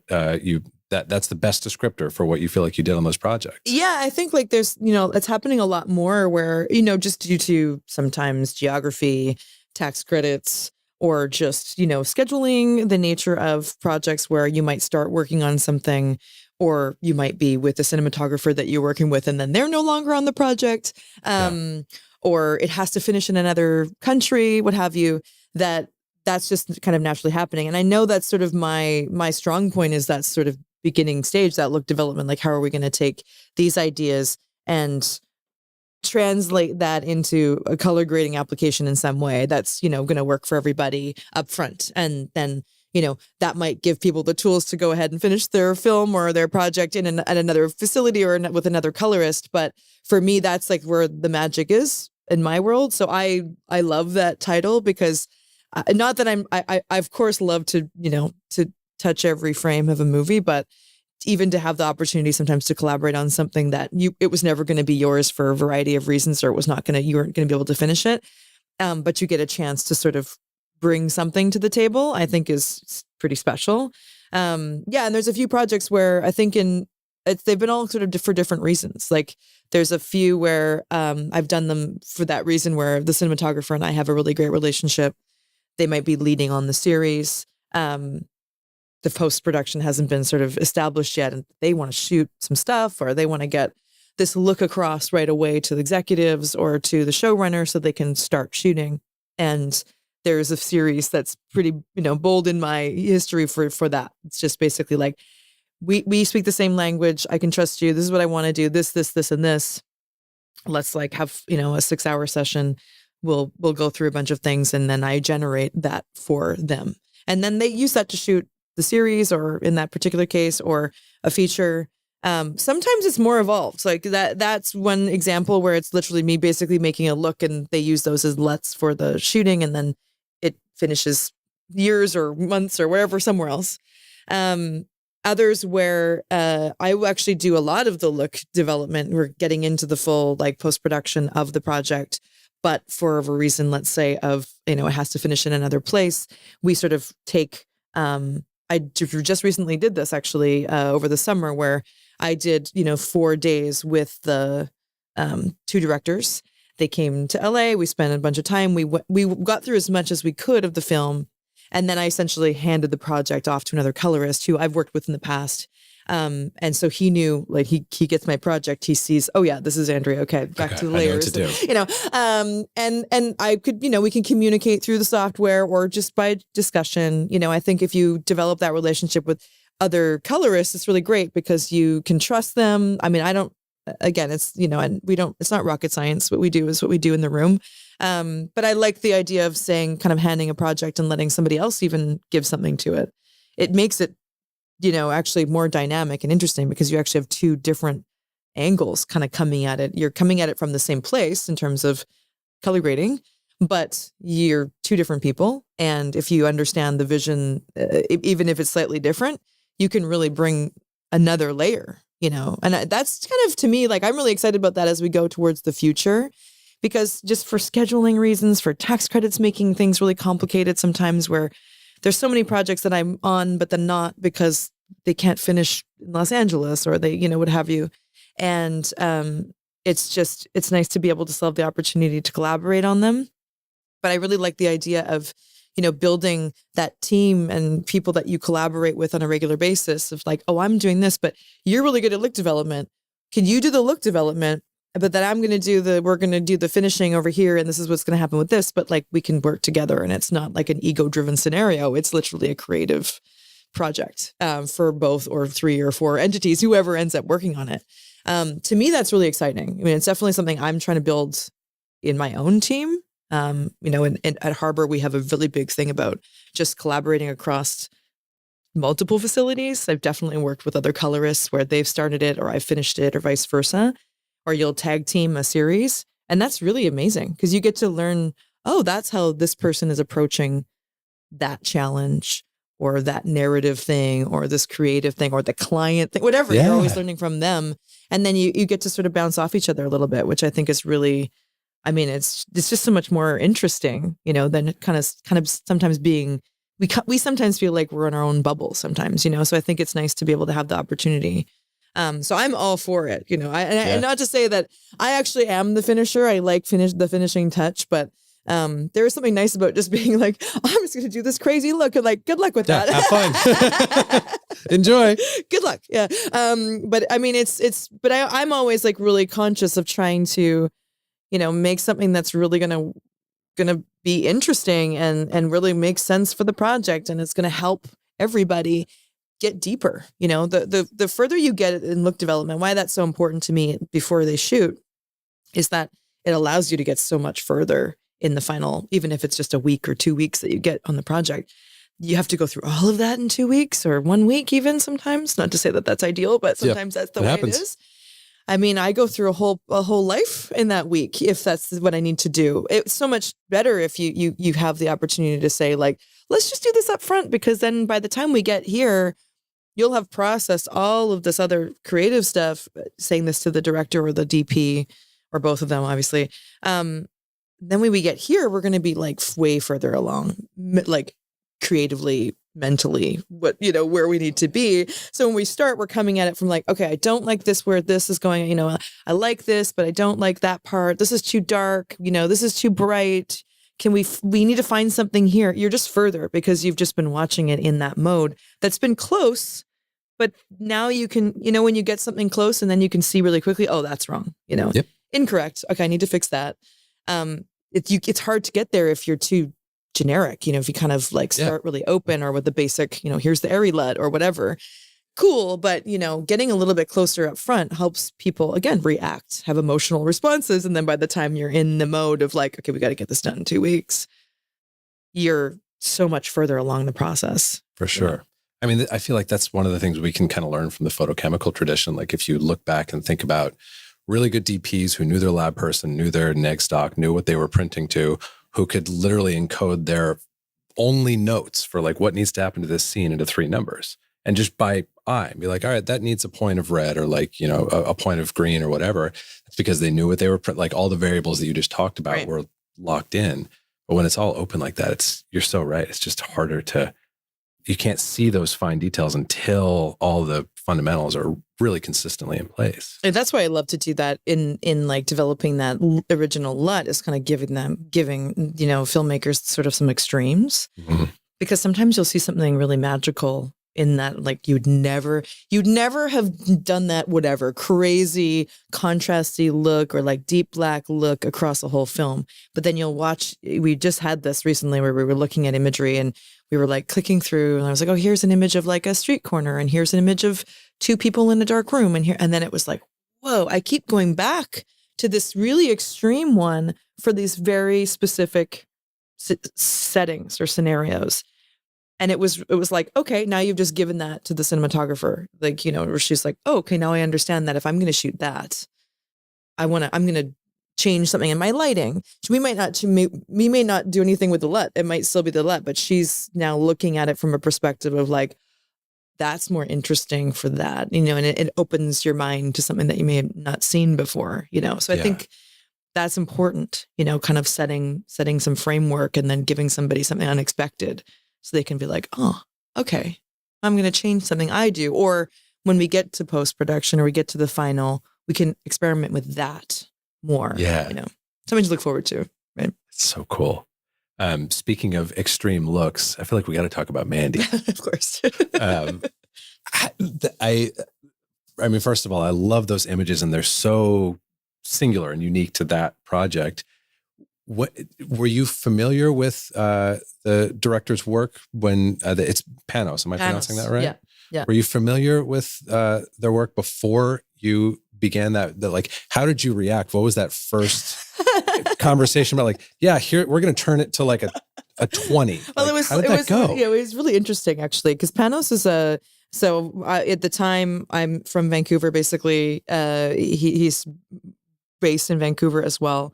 that's the best descriptor for what you feel like you did on those projects. Yeah, I think like there's, it's happening a lot more where, just due to sometimes geography, tax credits, or just, scheduling, the nature of projects where you might start working on something, or you might be with a cinematographer that you're working with and then they're no longer on the project, or it has to finish in another country, what have you, that's just kind of naturally happening. And I know that's sort of my strong point, is that sort of beginning stage, that look development. Like, how are we going to take these ideas and translate that into a color grading application in some way that's, going to work for everybody up front. And then, that might give people the tools to go ahead and finish their film or their project at another facility or with another colorist. But for me, that's like where the magic is in my world. So I love that title, because not that I of course love to, to touch every frame of a movie, but even to have the opportunity sometimes to collaborate on something that it was never going to be yours for a variety of reasons, or you weren't going to be able to finish it. But you get a chance to sort of bring something to the table, I think is pretty special. And there's a few projects where I think they've been all sort of for different reasons. Like, there's a few where I've done them for that reason, where the cinematographer and I have a really great relationship. They might be leading on the series. The post-production hasn't been sort of established yet, and they want to shoot some stuff, or they want to get this look across right away to the executives or to the showrunner so they can start shooting. And there's a series that's pretty, bold in my history for that. It's just basically like, we speak the same language. I can trust you. This is what I want to do. This, and this. Let's like have, a 6-hour session. We'll go through a bunch of things, and then I generate that for them. And then they use that to shoot the series, or in that particular case, or a feature. Sometimes it's more evolved. Like that's one example where it's literally me basically making a look, and they use those as LUTs for the shooting, and then it finishes years or months or wherever, somewhere else. Others where I will actually do a lot of the look development. We're getting into the full like post-production of the project. But for a reason, let's say of, it has to finish in another place, we sort of take, I just recently did this actually over the summer, where I did, 4 days with the 2 directors. They came to LA. We spent a bunch of time. We got through as much as we could of the film. And then I essentially handed the project off to another colorist who I've worked with in the past. And so he knew, like, he gets my project. He sees, oh yeah, this is Andrea. Okay, back to the layers. I know what to do. And I could, we can communicate through the software or just by discussion. I think if you develop that relationship with other colorists, it's really great because you can trust them. I mean, it's, and it's not rocket science. What we do is what we do in the room. But I like the idea of kind of handing a project and letting somebody else even give something to it. It makes it, actually more dynamic and interesting, because you actually have 2 different angles kind of coming at it. You're coming at it from the same place in terms of color grading, but you're 2 different people. And if you understand the vision, even if it's slightly different, you can really bring another layer, and that's kind of, to me, like, I'm really excited about that as we go towards the future, because just for scheduling reasons, for tax credits, making things really complicated sometimes, where there's so many projects that I'm on, but then not because they can't finish in Los Angeles, or they, what have you. And it's nice to be able to still have the opportunity to collaborate on them. But I really like the idea of, building that team and people that you collaborate with on a regular basis, of like, oh, I'm doing this, but you're really good at look development. Can you do the look development? But then we're going to do the finishing over here, and this is what's going to happen with this. But like, we can work together, and it's not like an ego-driven scenario. It's literally a creative project for both or 3 or 4 entities, whoever ends up working on it. To me, that's really exciting. I mean, it's definitely something I'm trying to build in my own team. At Harbor, we have a really big thing about just collaborating across multiple facilities. I've definitely worked with other colorists where they've started it, or I've finished it, or vice versa. Or you'll tag team a series. And that's really amazing, because you get to learn, oh, that's how this person is approaching that challenge, or that narrative thing, or this creative thing, or the client thing, whatever. Yeah. You're always learning from them. And then you get to sort of bounce off each other a little bit, which I think is really, I mean, it's just so much more interesting, than kind of sometimes being, we sometimes feel like we're in our own bubble sometimes, you know? So I think it's nice to be able to have the opportunity. So I'm all for it, you know, and not to say that I actually am the finisher. I like the finishing touch, but there is something nice about just being like, oh, I'm just going to do this crazy look and like, good luck with that. Have fun. Enjoy. Good luck. Yeah. But I mean, but I'm always like really conscious of trying to, you know, make something that's really going to be interesting and really make sense for the project. And it's going to help everybody get deeper. You know, the further you get in look development, why that's so important to me before they shoot is that it allows you to get so much further in the final, even if it's just a week or 2 weeks that you get on the project. You have to go through all of that in 2 weeks or 1 week even sometimes. Not to say that that's ideal, but sometimes that's the way it is. I mean, I go through a whole life in that week if that's what I need to do. It's so much better if you have the opportunity to say like, let's just do this up front, because then by the time we get here, you'll have processed all of this other creative stuff, saying this to the director or the DP or both of them, obviously. Then when we get here, we're going to be like way further along, like creatively, mentally, where we need to be. So when we start, we're coming at it from like, okay, I don't like this where this is going, you know, I like this, but I don't like that part. This is too dark, you know, this is too bright. We need to find something here. You're just further because you've just been watching it in that mode that's been close. But now you can, you know, when you get something close and then you can see really quickly, oh, that's wrong, you know, incorrect. Okay, I need to fix that. It's hard to get there if you're too generic, you know, if you kind of like start really open or with the basic, you know, here's the airy LUT or whatever. Cool. But, you know, getting a little bit closer up front helps people, again, react, have emotional responses. And then by the time you're in the mode of like, okay, we got to get this done in 2 weeks, you're so much further along the process. For sure. Yeah. I mean, I feel like that's one of the things we can kind of learn from the photochemical tradition. Like if you look back and think about really good DPs who knew their lab person, knew their neg stock, knew what they were printing to, who could literally encode their only notes for like what needs to happen to this scene into 3 numbers. And just by eye, be like, all right, that needs a point of red or like, you know, a point of green or whatever. It's because they knew what they were, like all the variables that you just talked about were locked in. But when it's all open like that, you're so right. It's just harder you can't see those fine details until all the fundamentals are really consistently in place. And that's why I love to do that in like developing that original LUT, is kind of giving, you know, filmmakers sort of some extremes, because sometimes you'll see something really magical in that, like you'd never have done that, whatever crazy contrasty look or like deep black look across a whole film. But then you'll watch, we just had this recently where we were looking at imagery and we were like clicking through and I was like, oh, here's an image of like a street corner and here's an image of 2 people in a dark room. And then it was like, whoa, I keep going back to this really extreme one for these very specific settings or scenarios. And it was like, okay, now you've just given that to the cinematographer. Like, you know, where she's like, oh, okay, now I understand that if I'm going to shoot that, I'm going to change something in my lighting. We may not do anything with the LUT. It might still be the LUT, but she's now looking at it from a perspective of like, that's more interesting for that, you know, and it opens your mind to something that you may have not seen before, you know? So I think that's important, you know, kind of setting some framework and then giving somebody something unexpected. So they can be like, oh, okay, I'm going to change something I do. Or when we get to post-production or we get to the final, we can experiment with that more. Yeah. You know, something to look forward to. Right. It's so cool. Speaking of extreme looks, I feel like we got to talk about Mandy. Of course. I mean, first of all, I love those images and they're so singular and unique to that project. What were you familiar with the director's work when it's Panos? Am I pronouncing that right? Yeah. Were you familiar with their work before you began that? Like, how did you react? What was that first conversation about? Like, yeah, here we're going to turn it to like a 20. Well, like, how did that go? Yeah, it was really interesting actually, because Panos is at the time I'm from Vancouver. Basically, he's based in Vancouver as well.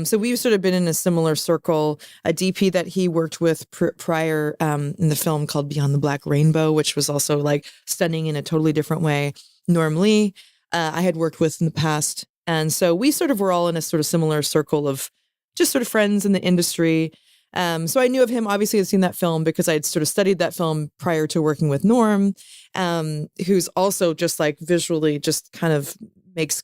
So we've sort of been in a similar circle. A DP that he worked with prior in the film called Beyond the Black Rainbow, which was also like stunning in a totally different way. Norm Lee, I had worked with in the past. And so we sort of were all in a sort of similar circle of just sort of friends in the industry. So I knew of him. Obviously, I'd seen that film because I'd sort of studied that film prior to working with Norm, who's also just like visually just kind of makes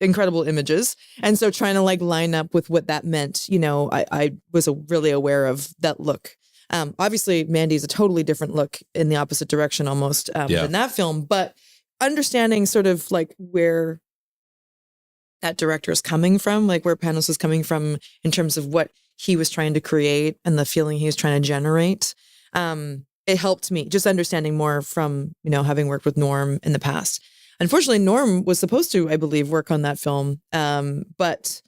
incredible images. And so trying to like line up with what that meant, I was really aware of that look. Obviously, Mandy's a totally different look in the opposite direction almost than that film, but understanding sort of like where that director is coming from, like where Panos is coming from in terms of what he was trying to create and the feeling he was trying to generate. It helped me just understanding more from, having worked with Norm in the past. Unfortunately, Norm was supposed to, I believe, work on that film, but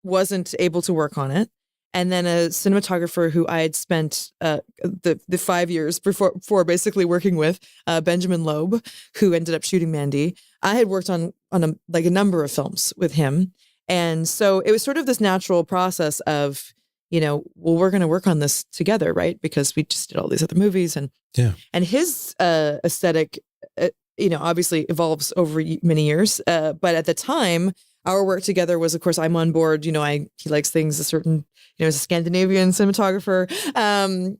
wasn't able to work on it. And then a cinematographer who I had spent the 5 years before basically working with, Benjamin Loeb, who ended up shooting Mandy. I had worked on a number of films with him. And so it was sort of this natural process of, we're going to work on this together, right? Because we just did all these other movies. And his aesthetic, obviously evolves over many years. But at the time, our work together was, of course, I'm on board. He likes things a certain, he's a Scandinavian cinematographer,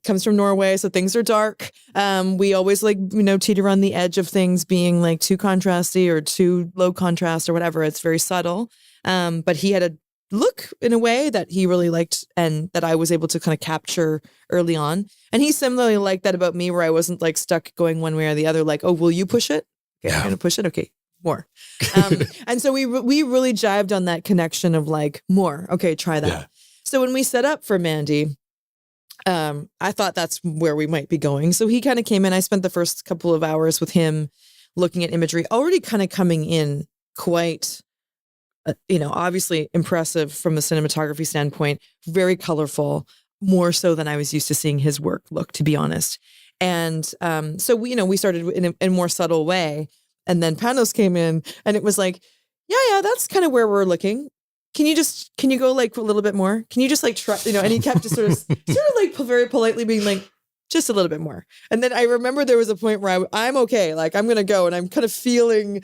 comes from Norway. So things are dark. We always teeter on the edge of things being like too contrasty or too low contrast or whatever. It's very subtle. But he had a look in a way that he really liked and that I was able to kind of capture early on. And he similarly liked that about me, where I wasn't like stuck going one way or the other, like, oh, will you push it? Okay, I'm going to push it. Okay. More. And so we really jived on that connection of like more. Okay, try that. Yeah. So when we set up for Mandy, I thought that's where we might be going. So he kind of came in. I spent the first couple of hours with him looking at imagery, already kind of coming in quite, obviously impressive from a cinematography standpoint, very colorful, more so than I was used to seeing his work look, to be honest. And so we started in a more subtle way. And then Panos came in and it was like, yeah, that's kind of where we're looking. Can you go like a little bit more? Can you just like try, and he kept just sort of like very politely being like, just a little bit more. And then I remember there was a point where I'm okay. Like I'm going to go, and I'm kind of feeling,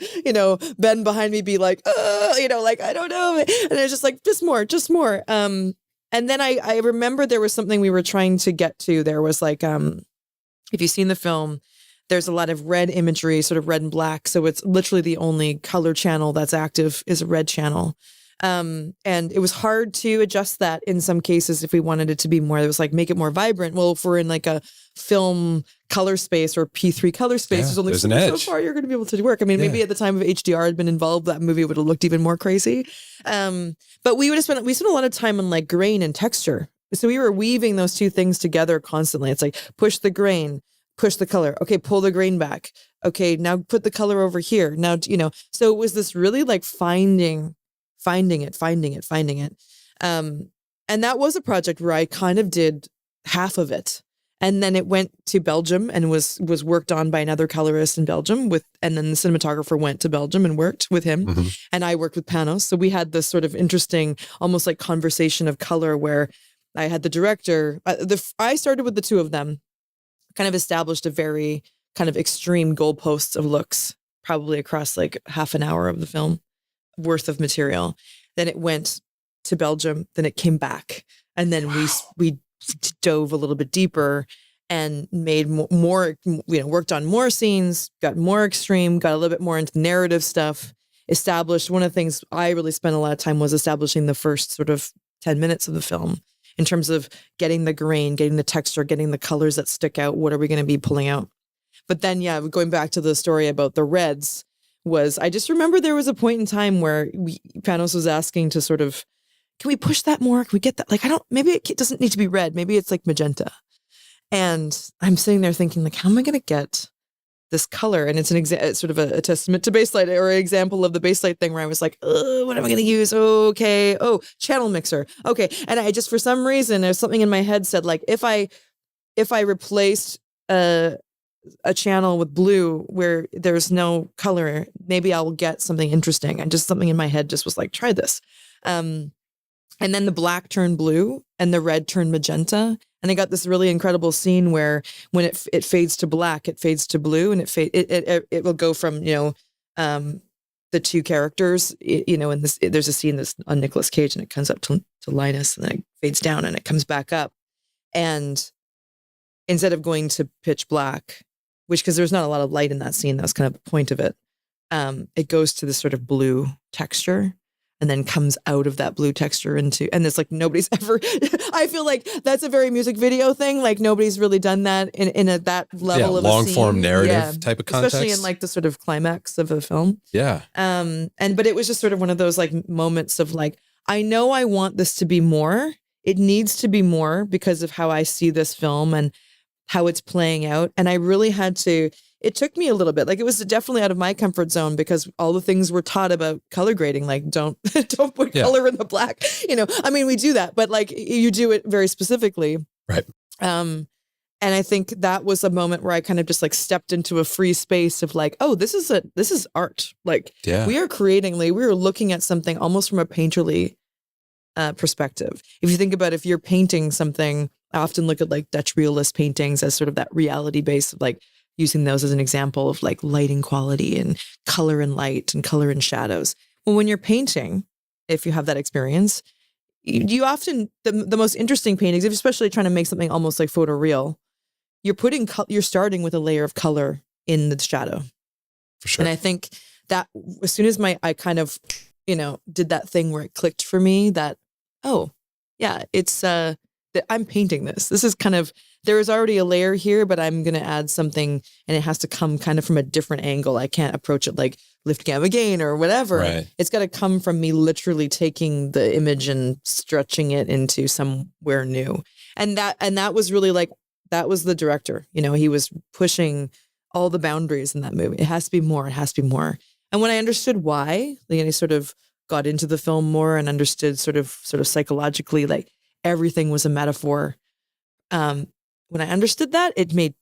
Ben behind me be like, like, I don't know. And it's just like, just more. And then I remember there was something we were trying to get to. There was like, if you've seen the film, there's a lot of red imagery, sort of red and black. So it's literally the only color channel that's active is a red channel. And it was hard to adjust that in some cases if we wanted it to be more, it was like, make it more vibrant. Well, if we're in like a film color space or P3 color space, there's only so far you're going to be able to work. I mean, maybe at the time of HDR had been involved, that movie would have looked even more crazy. But we spent a lot of time on like grain and texture. So we were weaving those two things together constantly. It's like, push the grain, push the color. Okay, pull the grain back. Okay, now put the color over here. Now, so it was this really like finding it. And that was a project where I kind of did half of it. And then it went to Belgium and was worked on by another colorist in Belgium and then the cinematographer went to Belgium and worked with him. Mm-hmm. And I worked with Panos. So we had this sort of interesting, almost like conversation of color where I had the director, I started with the two of them, kind of established a very kind of extreme goalposts of looks, probably across like half an hour of the film worth of material. Then it went to Belgium, then it came back. And then we dove a little bit deeper and made more, worked on more scenes, got more extreme, got a little bit more into narrative stuff, established. One of the things I really spent a lot of time was establishing the first sort of 10 minutes of the film in terms of getting the grain, getting the texture, getting the colors that stick out. What are we going to be pulling out? But then, going back to the story about the reds, I just remember there was a point in time where Panos was asking to sort of, can we push that more? Can we get that? Like, maybe it doesn't need to be red. Maybe it's like magenta. And I'm sitting there thinking like, how am I going to get this color? And it's it's sort of a testament to Baselight, or an example of the Baselight thing where I was like, what am I going to use? Okay. Oh, channel mixer. Okay. And I just, for some reason, there's something in my head said like, if I replaced a channel with blue where there's no color, maybe I will get something interesting. And just something in my head just was like, try this. And then the black turned blue and the red turned magenta. And I got this really incredible scene where when it fades to black, it fades to blue, and it will go from, the two characters, and there's a scene that's on Nicolas Cage and it comes up to Linus and then it fades down and it comes back up. And instead of going to pitch black, which, because there's not a lot of light in that scene, that's kind of the point of it. It goes to this sort of blue texture and then comes out of that blue texture into, and it's like nobody's ever, I feel like that's a very music video thing. Like nobody's really done that in that level of long a scene. form narrative type of context. Especially in like the sort of climax of a film. Yeah. But it was just sort of one of those like moments of like, I know I want this to be more. It needs to be more because of how I see this film and how it's playing out. And I really had to, it took me a little bit. Like it was definitely out of my comfort zone because all the things we're taught about color grading, like don't put color in the black. You know, I mean, we do that, but like you do it very specifically. Right. And I think that was a moment where I kind of just like stepped into a free space of like, oh, this is art. Like we are looking at something almost from a painterly perspective. If you think about if you're painting something, I often look at like Dutch realist paintings as sort of that reality base of like using those as an example of like lighting quality and color and light and color and shadows. Well, when you're painting, if you have that experience, you often, the most interesting paintings, if especially trying to make something almost like photoreal, you're starting with a layer of color in the shadow. For sure. And I think that as soon as I kind of, did that thing where it clicked for me that, oh yeah, it's, that I'm painting this. This is kind of, there is already a layer here, but I'm going to add something and it has to come kind of from a different angle. I can't approach it like lift gamma gain or whatever. Right. It's got to come from me literally taking the image and stretching it into somewhere new. And that was really like, that was the director. He was pushing all the boundaries in that movie. It has to be more. It has to be more. And when I understood why, I sort of got into the film more and understood sort of psychologically, like everything was a metaphor. When I understood that, it made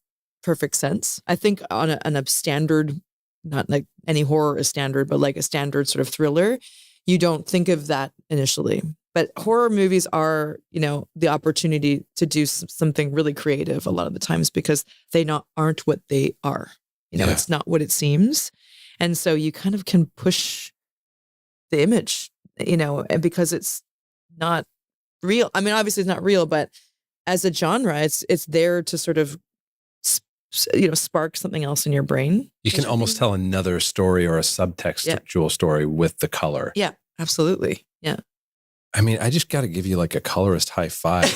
perfect sense. I think on a standard, not like any horror is standard, but like a standard sort of thriller, you don't think of that initially. But horror movies are, the opportunity to do something really creative a lot of the times because they aren't what they are. It's not what it seems. And so you kind of can push the image, because it's not real. I mean, obviously it's not real, but as a genre, it's there to sort of, spark something else in your brain. You can almost tell another story or a subtextual story with the color. Yeah, absolutely. Yeah. I mean, I just got to give you like a colorist high five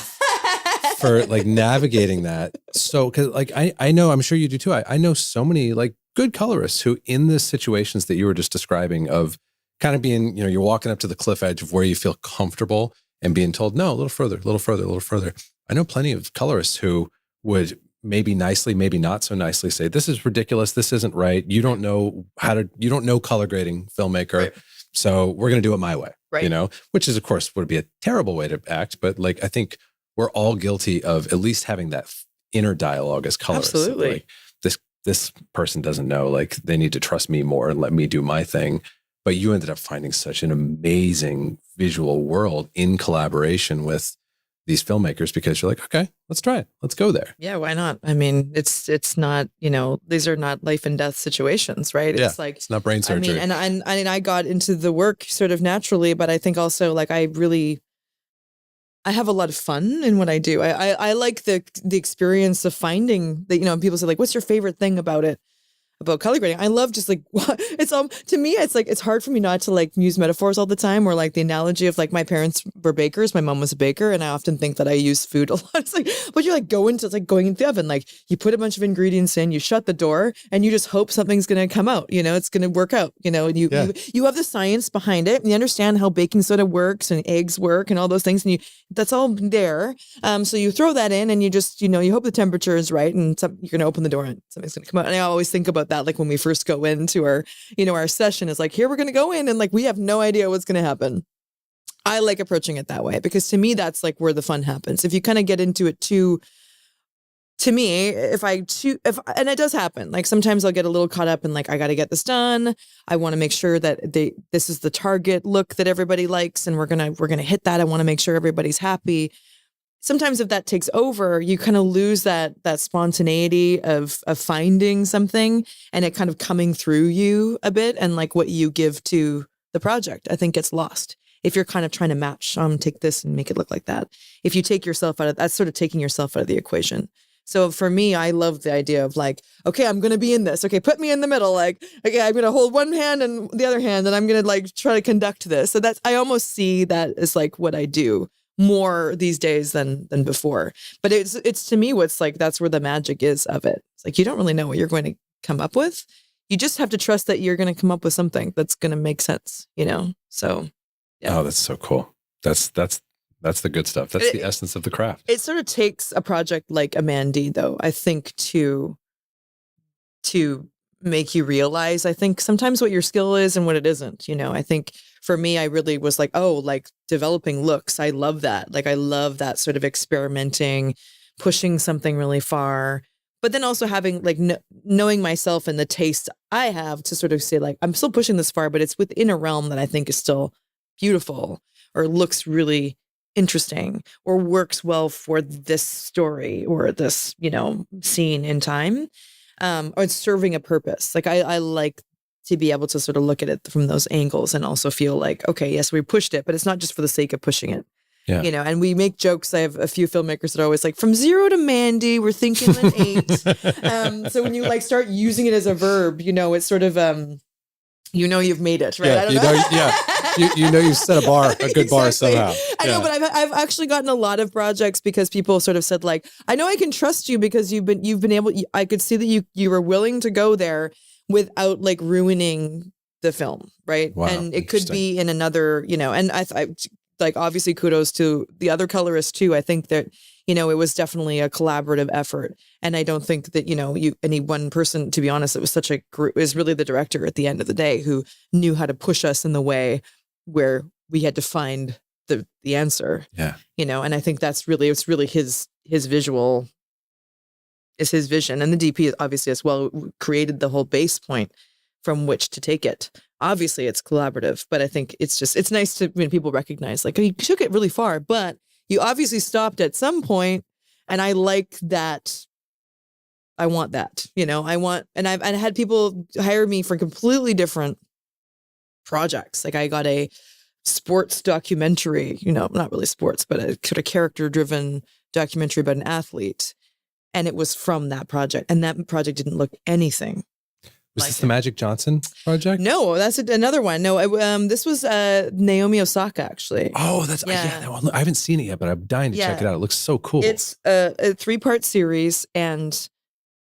for like navigating that. So, cause like, I know, I'm sure you do too. I know so many like good colorists who in the situations that you were just describing of kind of being, you're walking up to the cliff edge of where you feel comfortable and being told, no, a little further, a little further, a little further. I know plenty of colorists who would maybe nicely, maybe not so nicely say, this is ridiculous. This isn't right. You don't know color grading, filmmaker. Right. So we're going to do it my way, right. Which is of course would be a terrible way to act. But like, I think we're all guilty of at least having that inner dialogue as colorists. Absolutely. Like, this person doesn't know, like they need to trust me more and let me do my thing. But you ended up finding such an amazing visual world in collaboration with these filmmakers because you're like, okay, let's try it. Let's go there. Yeah, why not? I mean, it's not, these are not life and death situations, right? Yeah, it's like, it's not brain surgery. I mean, and I got into the work sort of naturally, but I think also like I have a lot of fun in what I do. I like the experience of finding that, people say like, what's your favorite thing about it? About color grading. I love just like, it's to me, it's like, it's hard for me not to like use metaphors all the time or like the analogy of like my parents were bakers. My mom was a baker and I often think that I use food a lot. It's like, but you're like it's like going into the oven. Like you put a bunch of ingredients in, you shut the door and you just hope something's going to come out, it's going to work out, and you have the science behind it and you understand how baking soda works and eggs work and all those things. And that's all there. So you throw that in and you just, you hope the temperature is right and you're going to open the door and something's going to come out. And I always think about that, like when we first go into our, our session is like, here we're going to go in and like, we have no idea what's going to happen. I like approaching it that way because to me, that's like where the fun happens. If you kind of get into it to me, and it does happen, like sometimes I'll get a little caught up in like, I got to get this done. I want to make sure that this is the target look that everybody likes. And we're going to hit that. I want to make sure everybody's happy. Sometimes if that takes over, you kind of lose that spontaneity of finding something and it kind of coming through you a bit and like what you give to the project, I think gets lost. if you're kind of trying to match, take this and make it look like that. If you take yourself out of, that's sort of taking yourself out of the equation. So for me, I love the idea of like, okay, I'm going to be in this. Okay, put me in the middle. Like, okay, I'm going to hold one hand and the other hand, and I'm going to like try to conduct this. So that's, I almost see that as like what I do more these days than before. But it's to me what's like, that's where the magic is of it. It's like, you don't really know what you're going to come up with. You just have to trust that you're going to come up with something that's going to make sense, you know? So, yeah. Oh, that's so cool. That's the good stuff. That's the essence of the craft. It sort of takes a project like a Mandy, though, I think, to make you realize, I think, sometimes what your skill is and what it isn't. You know, I think for me, I really was like, oh, like developing looks. I love that. Like, I love that sort of experimenting, pushing something really far, but then also having like knowing myself and the taste I have to sort of say, like, I'm still pushing this far, but it's within a realm that I think is still beautiful or looks really interesting or works well for this story or this, you know, scene in time, or it's serving a purpose. Like I like to be able to sort of look at it from those angles and also feel like, okay, yes, we pushed it, but it's not just for the sake of pushing it. Yeah. You know, and we make jokes. I have a few filmmakers that are always like, from 0 to Mandy, we're thinking an 8. So when you like start using it as a verb, you know, it's sort of, you know, you've made it, right? Yeah, I don't know. Yeah. You know, you've set a bar, a good bar somehow. I know, but I've actually gotten a lot of projects because people sort of said like, I know I can trust you because you've been able, I could see that you were willing to go there without like ruining the film. Right. Wow, and it could be in another, you know, and I like, obviously kudos to the other colorists too. I think that, you know, it was definitely a collaborative effort. And I don't think that, you know, any one person, to be honest, it was such a group, is really the director at the end of the day who knew how to push us in the way where we had to find the answer. Yeah. You know, and I think it's really his visual is his vision. And the DP obviously as well created the whole base point from which to take it. Obviously it's collaborative, but I think it's nice to when people recognize like, oh, you took it really far, but you obviously stopped at some point, and I like that. I want that, you know, and I've had people hire me for completely different projects. Like I got a sports documentary, you know, not really sports, but a sort of character-driven documentary about an athlete. And it was from that project. And that project didn't look anything. Was this the Magic Johnson project? No, that's another one. No, this was Naomi Osaka, actually. Oh, that's I haven't seen it yet, but I'm dying to check it out. It looks so cool. It's a 3-part series, and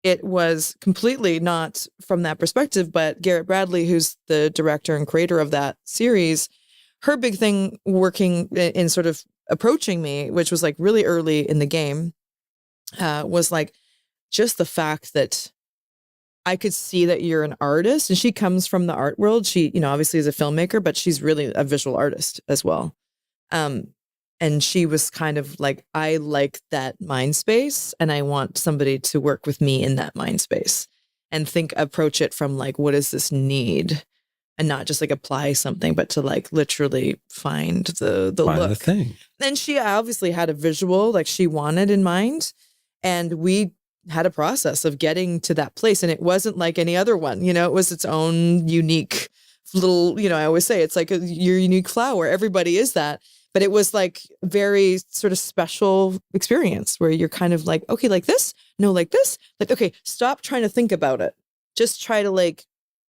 it was completely not from that perspective. But Garrett Bradley, who's the director and creator of that series, her big thing working in sort of approaching me, which was like really early in the game, was like just the fact that I could see that you're an artist, and she comes from the art world. She, you know, obviously is a filmmaker, but she's really a visual artist as well. And she was kind of like, I like that mind space, and I want somebody to work with me in that mind space and aproach it from like, what does this need? And not just like apply something, but to like literally find the look. The thing. And she obviously had a visual like she wanted in mind, and we had a process of getting to that place. And it wasn't like any other one, you know, it was its own unique little, you know, I always say it's like your unique flower. Everybody is that. But it was like very sort of special experience where you're kind of like, okay, like this, no, like this, like, okay, stop trying to think about it. Just try to like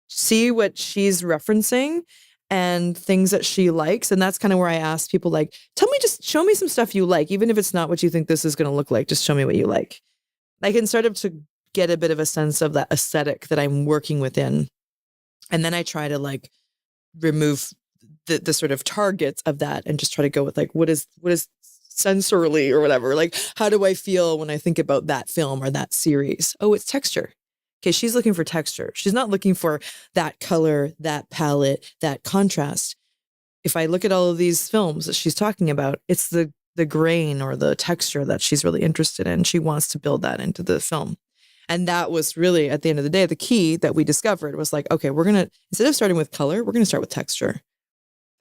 see what she's referencing and things that she likes. And that's kind of where I ask people like, just show me some stuff you like, even if it's not what you think this is going to look like, just show me what you like. I can start to get a bit of a sense of that aesthetic that I'm working within. And then I try to like remove the sort of targets of that and just try to go with like, what is sensorily or whatever? Like, how do I feel when I think about that film or that series? Oh, it's texture. Okay, she's looking for texture. She's not looking for that color, that palette, that contrast. If I look at all of these films that she's talking about, it's the grain or the texture that she's really interested in. She wants to build that into the film. And that was really, at the end of the day, the key that we discovered was like, okay, instead of starting with color, we're going to start with texture.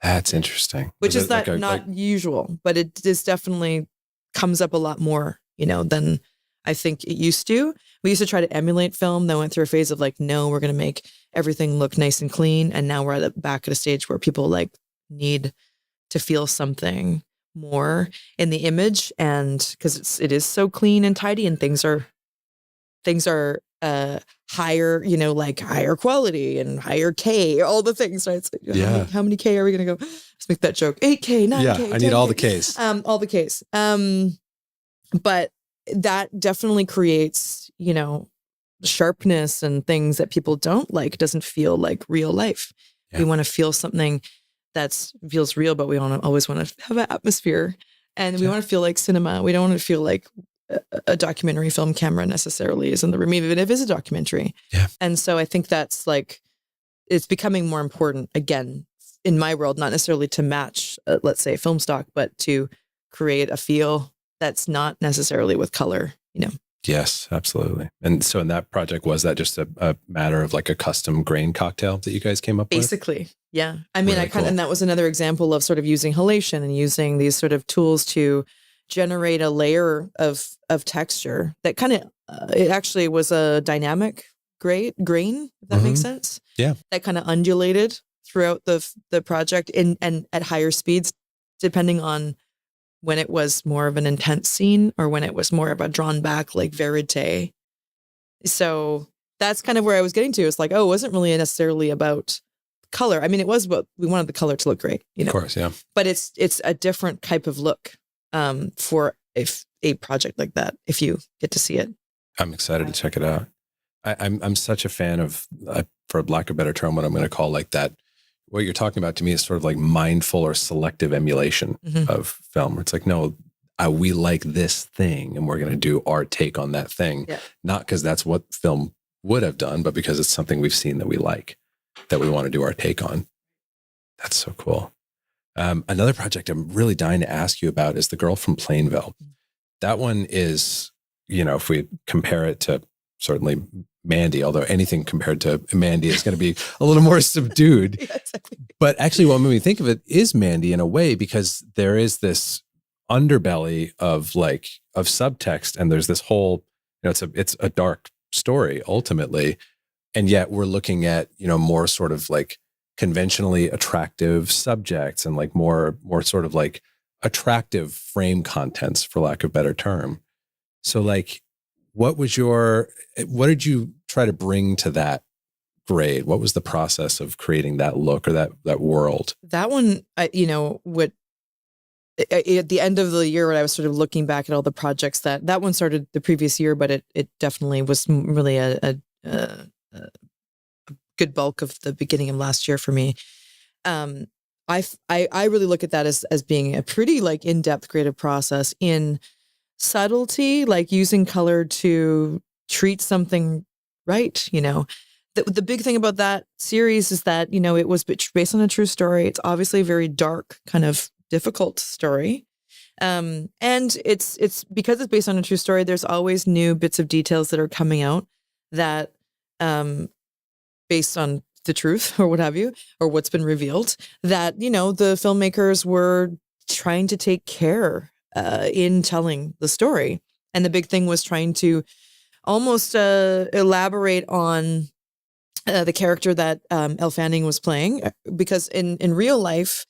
That's interesting. Which is not usual, but it just definitely comes up a lot more, you know, than I think it used to. We used to try to emulate film. Then went through a phase of like, no, we're going to make everything look nice and clean. And now we're back at a stage where people like need to feel something more in the image, and because it is so clean and tidy, and things are higher, like higher quality and higher K, all the things, right? So how many K are we gonna go? Let's make that joke. 8K, 9K. Yeah, I need all the Ks. All the Ks. But that definitely creates, sharpness and things that people don't like. It doesn't feel like real life. Yeah. We want to feel something that feels real, but we always want to have an atmosphere, and we want to feel like cinema. We don't want to feel like a documentary film camera necessarily is in the room, even if it is a documentary. Yeah. And so I think that's like, it's becoming more important again in my world, not necessarily to match, let's say, film stock, but to create a feel that's not necessarily with color, Yes, absolutely. And so in that project, was that just a matter of like a custom grain cocktail that you guys came up with? Basically, yeah. I mean, Really cool. and that was another example of sort of using halation and using these sort of tools to generate a layer of texture that kind of, it actually was a dynamic grain, if that makes sense. Yeah. That kind of undulated throughout the project and at higher speeds, depending on when it was more of an intense scene or when it was more of a drawn back, like verite. So that's kind of where I was getting to. It's like, it wasn't really necessarily about color. I mean, it was about, we wanted the color to look great, Of course, yeah. But it's a different type of look for a project like that, if you get to see it. I'm excited to check it out. I'm such a fan of, for lack of a better term, what I'm going to call like that. What you're talking about to me is sort of like mindful or selective emulation of film. Where it's like, no, we like this thing and we're going to do our take on that thing. Yeah. Not because that's what film would have done, but because it's something we've seen that we like, that we want to do our take on. That's so cool. Another project I'm really dying to ask you about is The Girl from Plainville. That one is, if we compare it to certainly Mandy, although anything compared to Mandy is going to be a little more subdued. Yeah, exactly. But actually what made me think of it is Mandy in a way, because there is this underbelly of subtext, and there's this whole, it's a dark story ultimately. And yet we're looking at, more sort of like conventionally attractive subjects and like more sort of like attractive frame contents, for lack of a better term. So like, what did you try to bring to that grade? What was the process of creating that look or that world? That one, at the end of the year when I was sort of looking back at all the projects that one started the previous year, but it definitely was really a good bulk of the beginning of last year for me. I really look at that as being a pretty like in-depth creative process in subtlety, like using color to treat something right. The big thing about that series is that, it was based on a true story. It's obviously a very dark, kind of difficult story. And it's because it's based on a true story, there's always new bits of details that are coming out that, based on the truth or what have you, or what's been revealed, that, the filmmakers were trying to take care in telling the story. And the big thing was trying to almost elaborate on the character that Elle Fanning was playing, because in real life,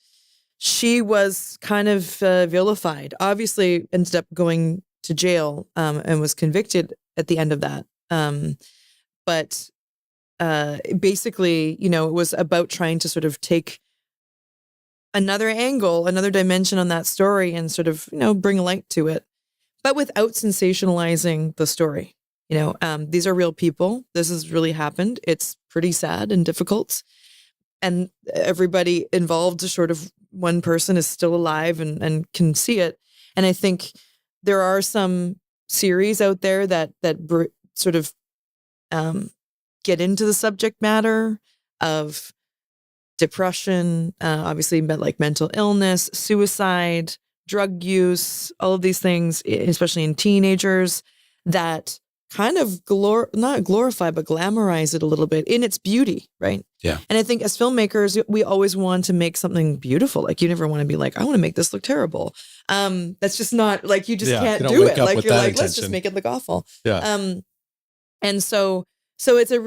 she was kind of vilified. Obviously ended up going to jail and was convicted at the end of that. But basically, it was about trying to sort of take another angle, another dimension on that story and sort of, bring light to it, but without sensationalizing the story. These are real people. This has really happened. It's pretty sad and difficult. And everybody involved, sort of one person is still alive and can see it. And I think there are some series out there that sort of get into the subject matter of depression, obviously, but like mental illness, suicide, drug use, all of these things, especially in teenagers, that kind of not glorify, but glamorize it a little bit in its beauty, right? Yeah. And I think as filmmakers, we always want to make something beautiful. Like, you never want to be like, I want to make this look terrible. That's just not like, you just can't do it. Like, you're like, let's just make it look awful. Yeah. And so it's a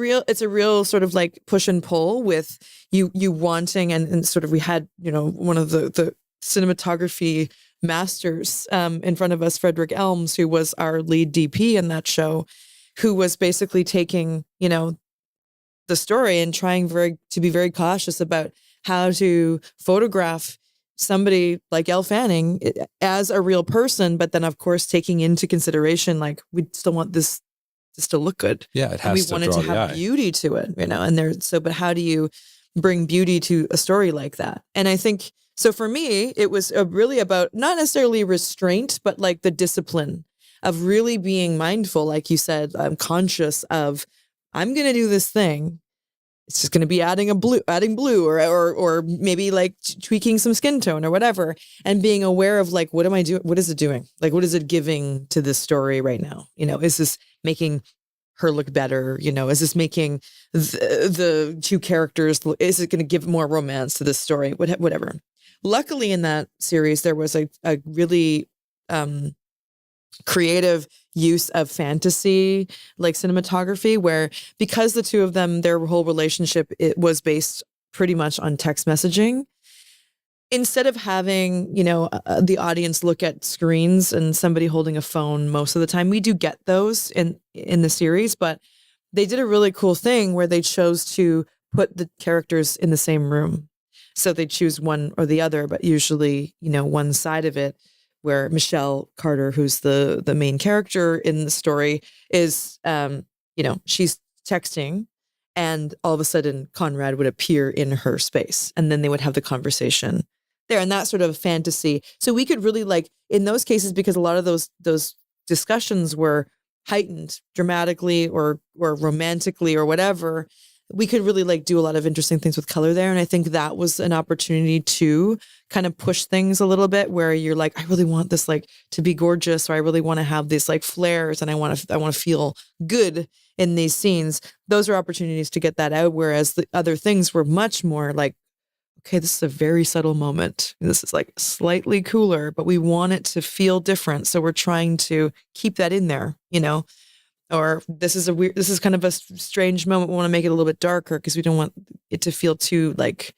real sort of like push and pull with you wanting, and sort of, we had, one of the cinematography masters in front of us, Frederick Elms, who was our lead DP in that show, who was basically taking, the story and trying to be very cautious about how to photograph somebody like Elle Fanning as a real person, but then of course taking into consideration, like, we still want this to still look good. Yeah, it has and we to wanted draw to the have eye. beauty to it, but how do you bring beauty to a story like that? And I think, so for me, it was really about not necessarily restraint, but like the discipline of really being mindful. Like you said, I'm conscious of, I'm going to do this thing. It's just going to be adding blue or maybe like tweaking some skin tone or whatever, and being aware of like, what am I doing? What is it doing? Like, what is it giving to this story right now? Is this making her look better? Is this making the two characters, is it going to give more romance to this story? Whatever. Luckily in that series, there was a really creative use of fantasy, like cinematography, where, because the two of them, their whole relationship, it was based pretty much on text messaging. Instead of having, the audience look at screens and somebody holding a phone most of the time, we do get those in the series, but they did a really cool thing where they chose to put the characters in the same room. So they choose one or the other, but usually, one side of it, where Michelle Carter, who's the main character in the story, is, she's texting, and all of a sudden Conrad would appear in her space, and then they would have the conversation there, and that sort of fantasy. So we could really, like, in those cases, because a lot of those discussions were heightened dramatically or romantically or whatever, we could really like do a lot of interesting things with color there. And I think that was an opportunity to kind of push things a little bit, where you're like, I really want this like to be gorgeous, or I really want to have these like flares, and I want to feel good in these scenes. Those are opportunities to get that out. Whereas the other things were much more like, okay, this is a very subtle moment. This is like slightly cooler, but we want it to feel different. So we're trying to keep that in there, or this is kind of a strange moment. We want to make it a little bit darker because we don't want it to feel too like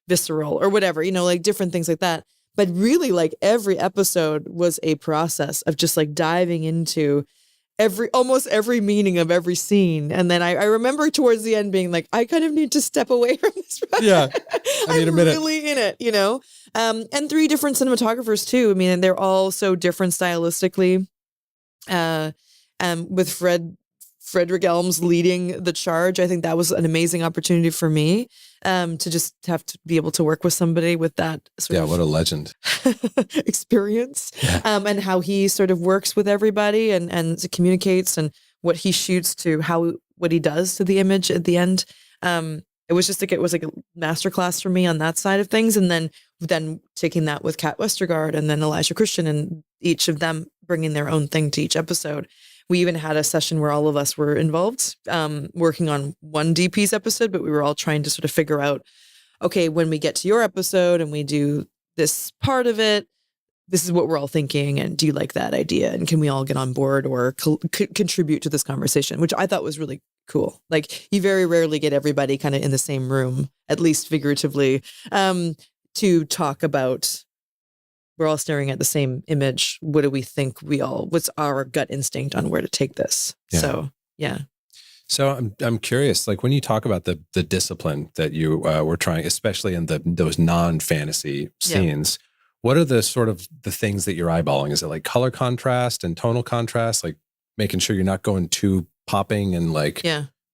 visceral or whatever, like different things like that. But really, like, every episode was a process of just like diving into almost every meaning of every scene. And then I remember towards the end being like, I kind of need to step away from this. Yeah. I need a minute. Really in it, and 3 different cinematographers too. I mean, and they're all so different stylistically. With Frederick Elms leading the charge, I think that was an amazing opportunity for me, to just have to be able to work with somebody with that sort of what a legend experience, and how he sort of works with everybody and communicates, and what he shoots to what he does to the image at the end. It was like a masterclass for me on that side of things. And then taking that with Kat Westergaard and then Elijah Christian, and each of them bringing their own thing to each episode. We even had a session where all of us were involved, working on one DP's episode, but we were all trying to sort of figure out, okay, when we get to your episode and we do this part of it, this is what we're all thinking. And do you like that idea? And can we all get on board or contribute to this conversation, which I thought was really cool. Like, you very rarely get everybody kind of in the same room, at least figuratively, to talk about, we're all staring at the same image. What do we think what's our gut instinct on where to take this? Yeah. So, yeah. So I'm curious, like, when you talk about the discipline that you were trying, especially in those non-fantasy scenes, what are the sort of the things that you're eyeballing? Is it like color contrast and tonal contrast, like making sure you're not going too popping and like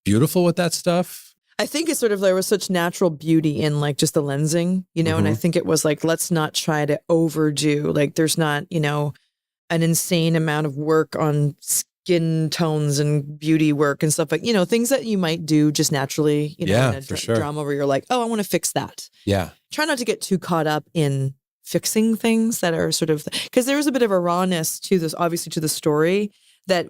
beautiful with that stuff? I think it's sort of, there was such natural beauty in like just the lensing, and I think it was like, let's not try to overdo, like there's not, an insane amount of work on skin tones and beauty work and stuff, like, things that you might do just naturally, in a drama where you're like, oh, I want to fix that. Yeah. Try not to get too caught up in fixing things that are sort of, because there was a bit of a rawness to this, obviously, to the story that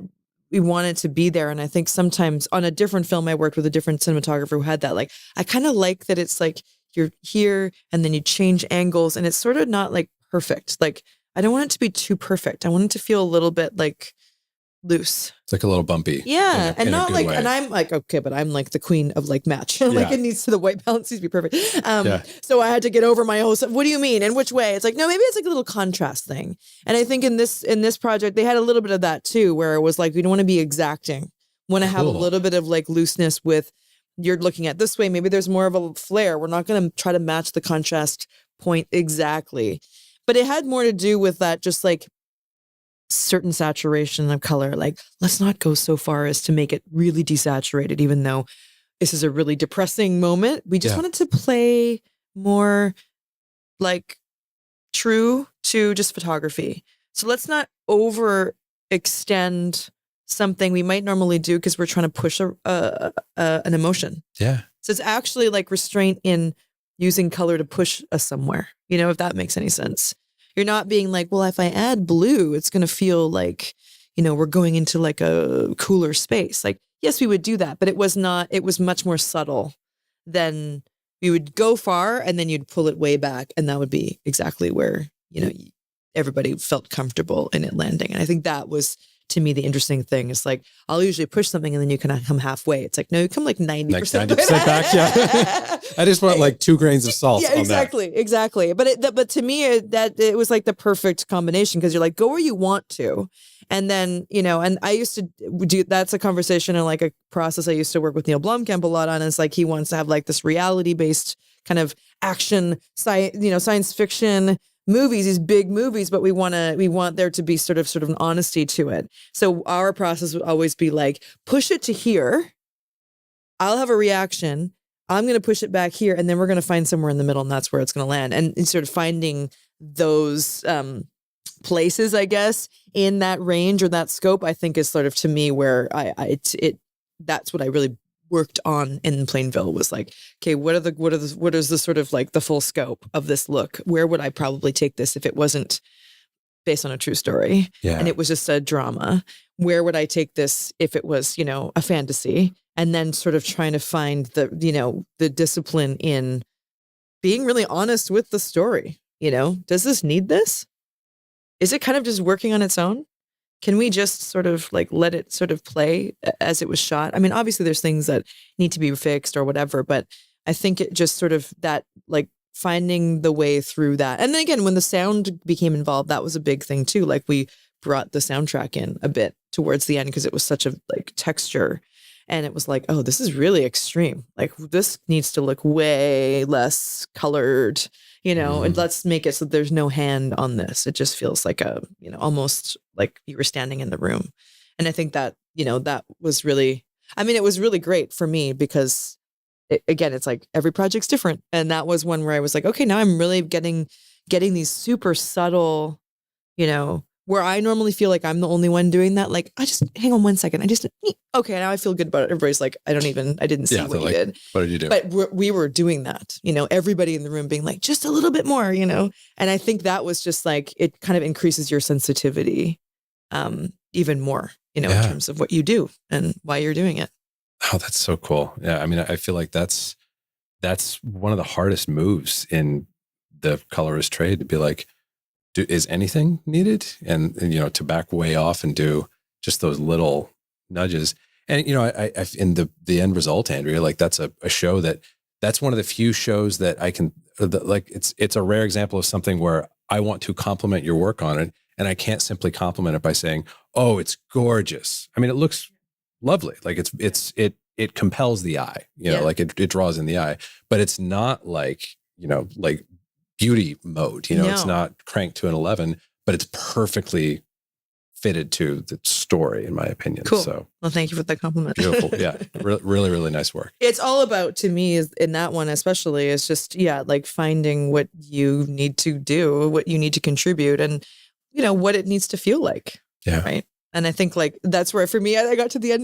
we wanted to be there. And I think sometimes on a different film, I worked with a different cinematographer who had that. Like, I kind of like that it's like you're here and then you change angles and it's sort of not like perfect. Like, I don't want it to be too perfect. I want it to feel a little bit like loose. It's like a little bumpy. Yeah. And in a not good like, way. and I'm like, okay, but I'm like the queen of like match. Like Yeah. it needs to, the white balance needs to be perfect. Yeah. So I had to get over my whole, what do you mean? In which way? It's like, no, maybe it's like a little contrast thing. And I think in this project, they had a little bit of that too, where it was like, we don't want to be exacting. Want to have a Cool. little bit of like looseness with, you're looking at this way. Maybe there's more of a flare. We're not going to try to match the contrast point exactly. But it had more to do with that, just like certain saturation of color. Like, let's not go so far as to make it really desaturated, even though this is a really depressing moment. We just wanted to play more like true to just photography. So let's not overextend something we might normally do because we're trying to push an emotion. Yeah. So it's actually like restraint in using color to push us somewhere, if that makes any sense. You're not being like, well, if I add blue, it's going to feel like, we're going into like a cooler space. Like, yes, we would do that, but it was much more subtle than we would go far and then you'd pull it way back. And that would be exactly where, everybody felt comfortable in it landing. And I think that was, to me, the interesting thing is like, I'll usually push something and then you can come halfway. It's like, no, you come like 90%. Like 90% back, yeah. I just want like 2 grains of salt. Yeah, exactly. But to me, it was like the perfect combination because you're like, go where you want to. And then, and I used to do, that's a conversation and like a process I used to work with Neil Blomkamp a lot on. Is like, he wants to have like this reality-based kind of action, science fiction movies, these big movies, but we want there to be sort of an honesty to it. So our process would always be like, push it to here. I'll have a reaction. I'm going to push it back here. And then we're going to find somewhere in the middle and that's where it's going to land. And sort of finding those places, I guess, in that range or that scope, I think is sort of, to me, where that's what I really worked on in Plainville was like, okay, what is the sort of like the full scope of this look? Where would I probably take this if it wasn't based on a true story and it was just a drama? Where would I take this if it was, a fantasy? And then sort of trying to find the discipline in being really honest with the story. Does this need this? Is it kind of just working on its own? Can we just sort of like let it sort of play as it was shot? I mean, obviously there's things that need to be fixed or whatever, but I think it just sort of that like finding the way through that. And then again, when the sound became involved, that was a big thing too. Like we brought the soundtrack in a bit towards the end because it was such a like texture. And it was like, oh, this is really extreme. Like this needs to look way less colored, and let's make it so there's no hand on this. It just feels like almost like you were standing in the room. And I think that, that was really, it was really great for me because again, it's like every project's different. And that was one where I was like, okay, now I'm really getting these super subtle, where I normally feel like I'm the only one doing that. Like, I just, hang on one second. Okay, now I feel good about it. Everybody's like, I didn't see what you did. What did you do? But we were doing that, everybody in the room being like, just a little bit more, And I think that was just like, it kind of increases your sensitivity even more, in terms of what you do and why you're doing it. Oh, that's so cool. Yeah. I feel like that's one of the hardest moves in the colorist trade to be like, is anything needed? And to back way off and do just those little nudges. And, I in the end result, Andrea, like that's a show that's one of the few shows that I can, like, it's a rare example of something where I want to compliment your work on it. And I can't simply compliment it by saying, oh, it's gorgeous. It looks lovely. Like it compels the eye, like it draws in the eye, but it's not like, like beauty mode, No. It's not cranked to an 11, but it's perfectly fitted to the story, in my opinion. Cool. So, well, thank you for the compliment. Beautiful. Yeah. Really, really nice work. It's all about, to me, is in that one especially, is just, like finding what you need to do, what you need to contribute, and, what it needs to feel like. Yeah. Right. And I think like that's where for me, I got to the end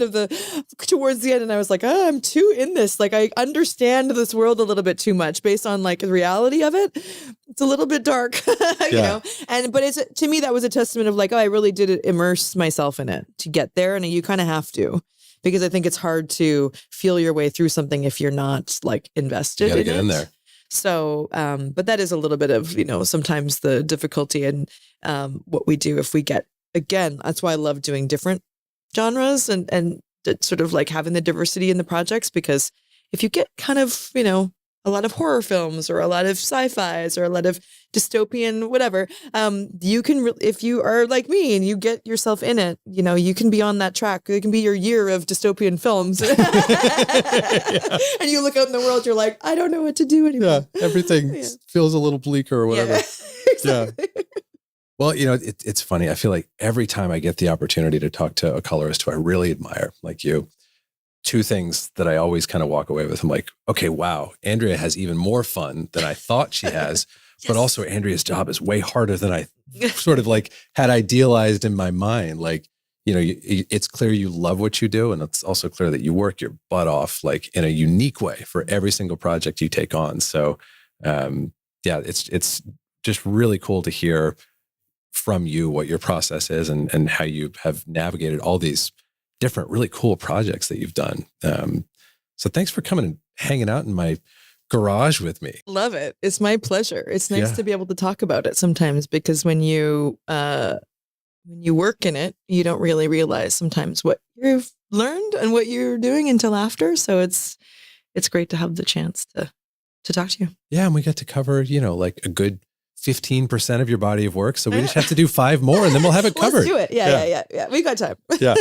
towards the end and I was like, oh, I'm too in this. Like I understand this world a little bit too much based on like the reality of it. It's a little bit dark, but to me, that was a testament of like, oh, I really did immerse myself in it to get there. And you kind of have to, because I think it's hard to feel your way through something if you're not like invested in it. Get in there. So, but that is a little bit of, sometimes the difficulty in what we do if we get, again, that's why I love doing different genres and sort of like having the diversity in the projects, because if you get kind of, a lot of horror films or a lot of sci-fis or a lot of dystopian, whatever, you can, if you are like me and you get yourself in it, you can be on that track. It can be your year of dystopian films. And you look out in the world, you're like, I don't know what to do anymore. Yeah, everything feels a little bleaker or whatever. Yeah, exactly. Yeah. Well, it's funny. I feel like every time I get the opportunity to talk to a colorist who I really admire, like you, two things that I always kind of walk away with. I'm like, okay, wow, Andrea has even more fun than I thought she has, but also Andrea's job is way harder than I sort of like had idealized in my mind. Like, it's clear you love what you do. And it's also clear that you work your butt off, like in a unique way for every single project you take on. So, it's just really cool to hear from you what your process is and how you have navigated all these different, really cool projects that you've done. So thanks for coming and hanging out in my garage with me. Love it. It's my pleasure. It's nice to be able to talk about it sometimes, because when you work in it, you don't really realize sometimes what you've learned and what you're doing until after. So it's great to have the chance to talk to you. Yeah. And we get to cover, like a good 15% of your body of work. So we just have to do 5 more and then we'll have it covered. Let's do it. Yeah. We got time. Yeah.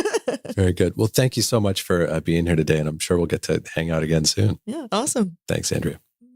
Very good. Well, thank you so much for being here today. And I'm sure we'll get to hang out again soon. Yeah. Awesome. Thanks, Andrea.